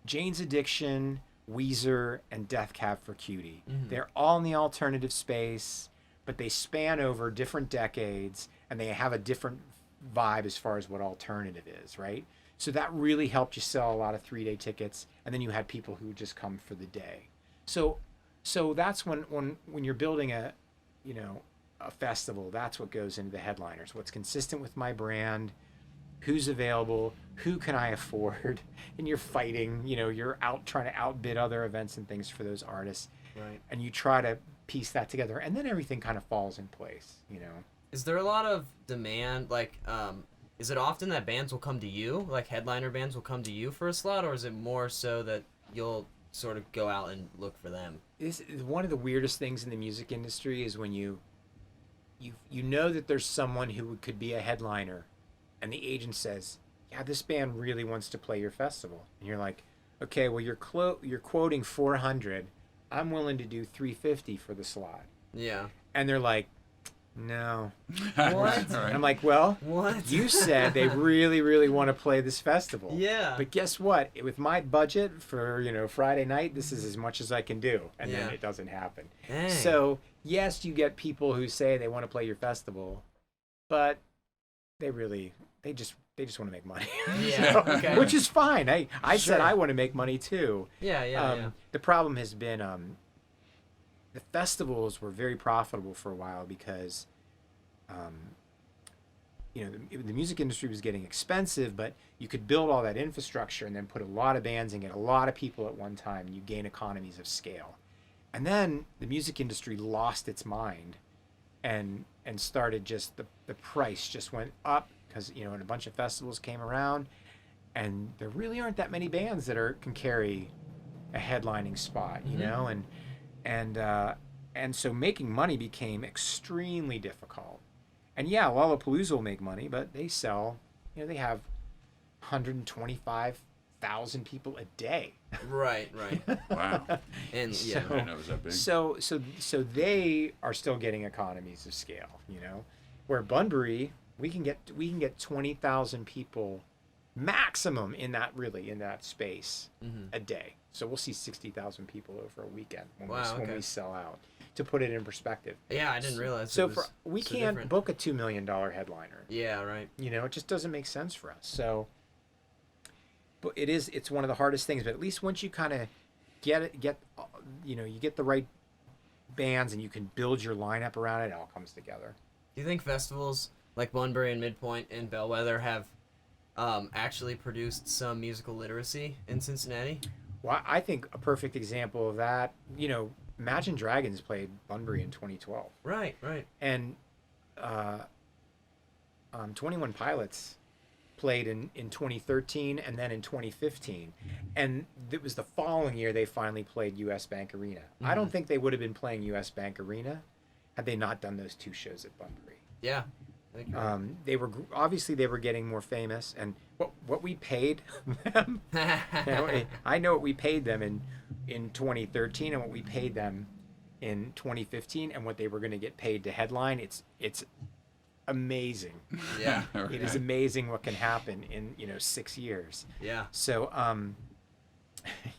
Jane's Addiction, Weezer, and Death Cab for Cutie. Mhm. They're all in the alternative space, but they span over different decades, and they have a different vibe as far as what alternative is, right? So that really helped you sell a lot of 3-day tickets, and then you had people who just come for the day. So that's when you're building a festival, that's what goes into the headliners. What's consistent with my brand, who's available, who can I afford, and you're fighting, you're out trying to outbid other events and things for those artists. Right. And you try to piece that together, and then everything kind of falls in place, Is there a lot of demand? Like, is it often that bands will come to you, like headliner bands will come to you for a slot, or is it more so that you'll sort of go out and look for them? This is one of the weirdest things in the music industry is when you know that there's someone who could be a headliner, and the agent says, yeah, this band really wants to play your festival, and you're like, okay, well, you're quoting 400, I'm willing to do 350 for the slot. Yeah. And they're like, no. What? Right. And I'm like, well, What? you said they really, really want to play this festival. Yeah. But guess what? With my budget for, Friday night, this is as much as I can do. And then Yeah. it doesn't happen. Dang. So, yes, you get people who say they want to play your festival, but they just want to make money. Yeah, okay. Which is fine. I said Sure. I want to make money too. Yeah. The problem has been the festivals were very profitable for a while because the music industry was getting expensive, but you could build all that infrastructure and then put a lot of bands and get a lot of people at one time, and you gain economies of scale. And then the music industry lost its mind and started just the price just went up because and a bunch of festivals came around, and there really aren't that many bands that can carry a headlining spot, and so making money became extremely difficult. And yeah, Lollapalooza will make money, but they sell, they have 125,000 people a day. Right. Wow. And So- yeah. I didn't know it was that big. So they are still getting economies of scale, where Bunbury, we can get 20,000 people maximum in that space Mhm. a day. So we'll see 60,000 people over a weekend when Wow, we okay. sell out. To put it in perspective. Yeah, I didn't realize. So it was we so can't different. book a $2 million headliner. Yeah, right. It just doesn't make sense for us. So, but it's one of the hardest things. But at least once you kind of you get the right bands and you can build your lineup around it, it all comes together. Do you think festivals like Bunbury and Midpoint and Bellwether have actually produced some musical literacy in Cincinnati? Well, I think a perfect example of that, Imagine Dragons played Bunbury in 2012, Right. and 21 Pilots played in 2013 and then in 2015, and it was the following year they finally played US Bank Arena. I don't think they would have been playing US Bank Arena had they not done those 2 shows at Bunbury. Yeah. I think you're right. They were obviously getting more famous, and what we paid them. I know what we paid them in 2013 and what we paid them in 2015 and what they were going to get paid to headline. It's amazing. Yeah. It is amazing what can happen in 6 years. Yeah. So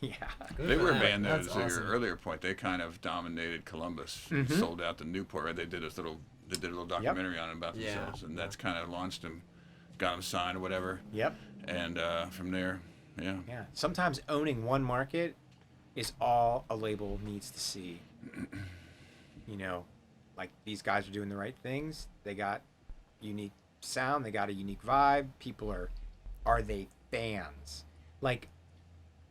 yeah. Good They for were a them. band that, That's to your awesome. earlier point, they kind of dominated Columbus, Mhm. sold out to Newport. Right? They did a little documentary on it about Yeah. themselves, and that's kind of launched them, got them signed or whatever. Yep. And from there, yeah. Yeah. Sometimes owning one market is all a label needs to see. Like these guys are doing the right things. They got unique sound. They got a unique vibe. People are they fans? Like,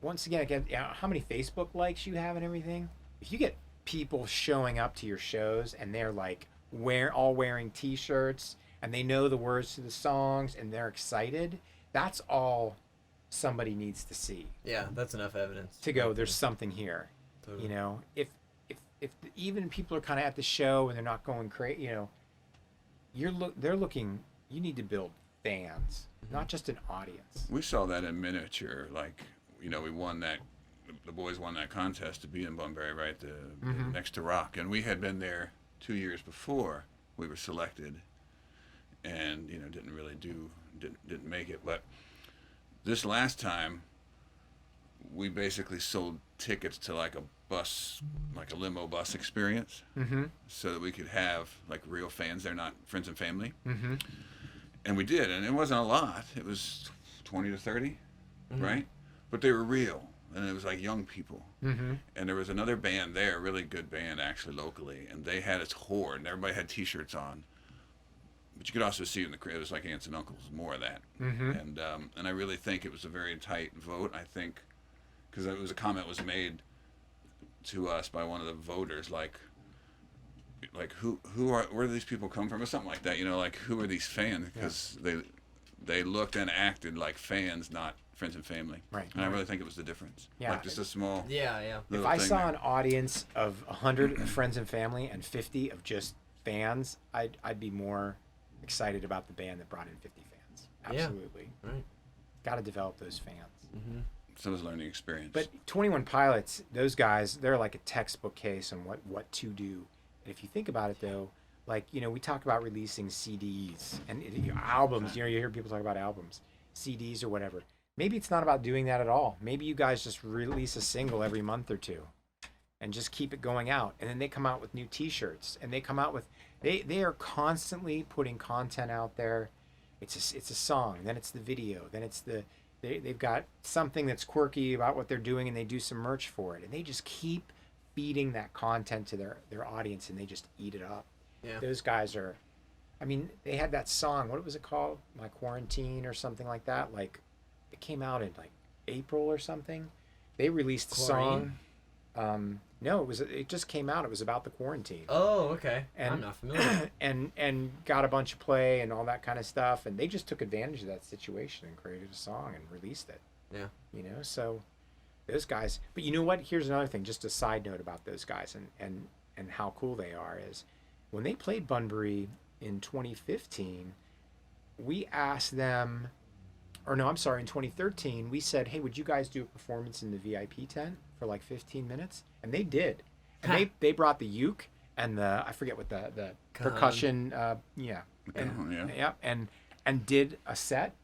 once again, how many Facebook likes you have and everything. If you get people showing up to your shows and they're like wearing T-shirts, and they know the words to the songs, and they're excited. That's all somebody needs to see. Yeah, that's enough evidence To go, there's something here. Totally. You know, if even people are kind of at the show and they're not going crazy, you know, they're looking. You need to build fans, not just an audience. We saw that in miniature. Like, you know, we won that. The boys won that contest to be in Bunbury, right? The next to Rock, and we had been there 2 years before we were selected, and you know, didn't make it. But this last time, we basically sold tickets to like a bus, like a limo bus experience, so that we could have like real fans. They're not friends and family, and we did, and it wasn't a lot. It was 20 to 30, right? But they were real. And it was like young people. And there was another band there, a really good band actually locally, and they had a tour, and everybody had T-shirts on. But you could also see in the crowd, it was like aunts and uncles, more of that. And I really think it was a very tight vote. I think because it was a comment was made to us by one of the voters, like where do these people come from, or something like that. You know, like who are these fans? Because they looked and acted like fans, not friends and family. Right. And I really think it was the difference. Yeah. Like just a small. Yeah. If I saw an audience of 100 friends and family and 50 of just fans, I'd be more excited about the band that brought in 50 fans. Absolutely. Yeah. Right. Got to develop those fans. So it was a learning experience. But 21 Pilots, those guys, they're like a textbook case on what to do. And if you think about it, though, like, you know, we talk about releasing CDs and albums. You know, you hear people talk about albums, CDs or whatever. Maybe it's not about doing that at all. Maybe you guys just release a single every month or two and just keep it going out. And then they come out with new T-shirts, and they come out with, they are constantly putting content out there. It's a song, then it's the video, then it's they've got something that's quirky about what they're doing, and they do some merch for it. And they just keep feeding that content to their audience, and they just eat it up. Yeah. Those guys are, I mean, they had that song, what was it called? My Quarantine or something like that. Like, it came out in like April or something. They released a song. No, it just came out. It was about the quarantine. Oh, okay. And, I'm not familiar. and got a bunch of play and all that kind of stuff. And they just took advantage of that situation and created a song and released it. Yeah. You know, so those guys. But you know what? Here's another thing. Just a side note about those guys and how cool they are is when they played Bunbury in 2015, we asked them. Or no, I'm sorry, in 2013, we said, hey, would you guys do a performance in the VIP tent for like 15 minutes? And they did. And they brought the uke and the, I forget what the percussion, and did a set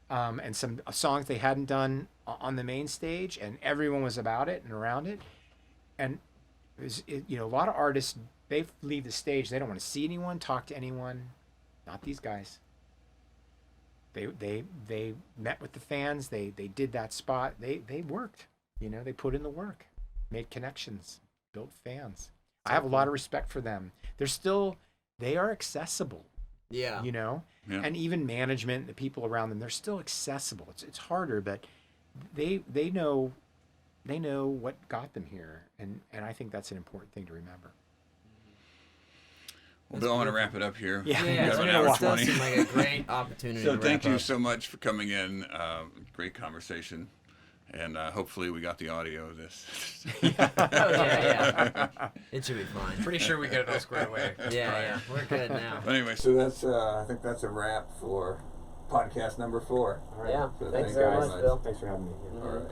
and some songs they hadn't done on the main stage, and everyone was about it and around it. And you know, a lot of artists, they leave the stage, they don't want to see anyone, talk to anyone. Not these guys. They met with the fans. They did that spot. They worked. You know, they put in the work, made connections, built fans. I have a lot of respect for them. They are accessible. Yeah. You know, and even management, the people around them, they're still accessible. It's harder, but they know what got them here, and I think that's an important thing to remember. Well, Bill, I want to wrap it up here. Yeah, We've got it 1 hour does 20. seem like a great opportunity. So to thank wrap you up. so much for coming in. Great conversation. And hopefully we got the audio of this. Yeah. It should be fine. Pretty sure we get it all squared away. Yeah, we're good now. But anyway, so that's I think that's a wrap for podcast number 4. Yeah, So thanks very much, Bill. Thanks for having me. All right.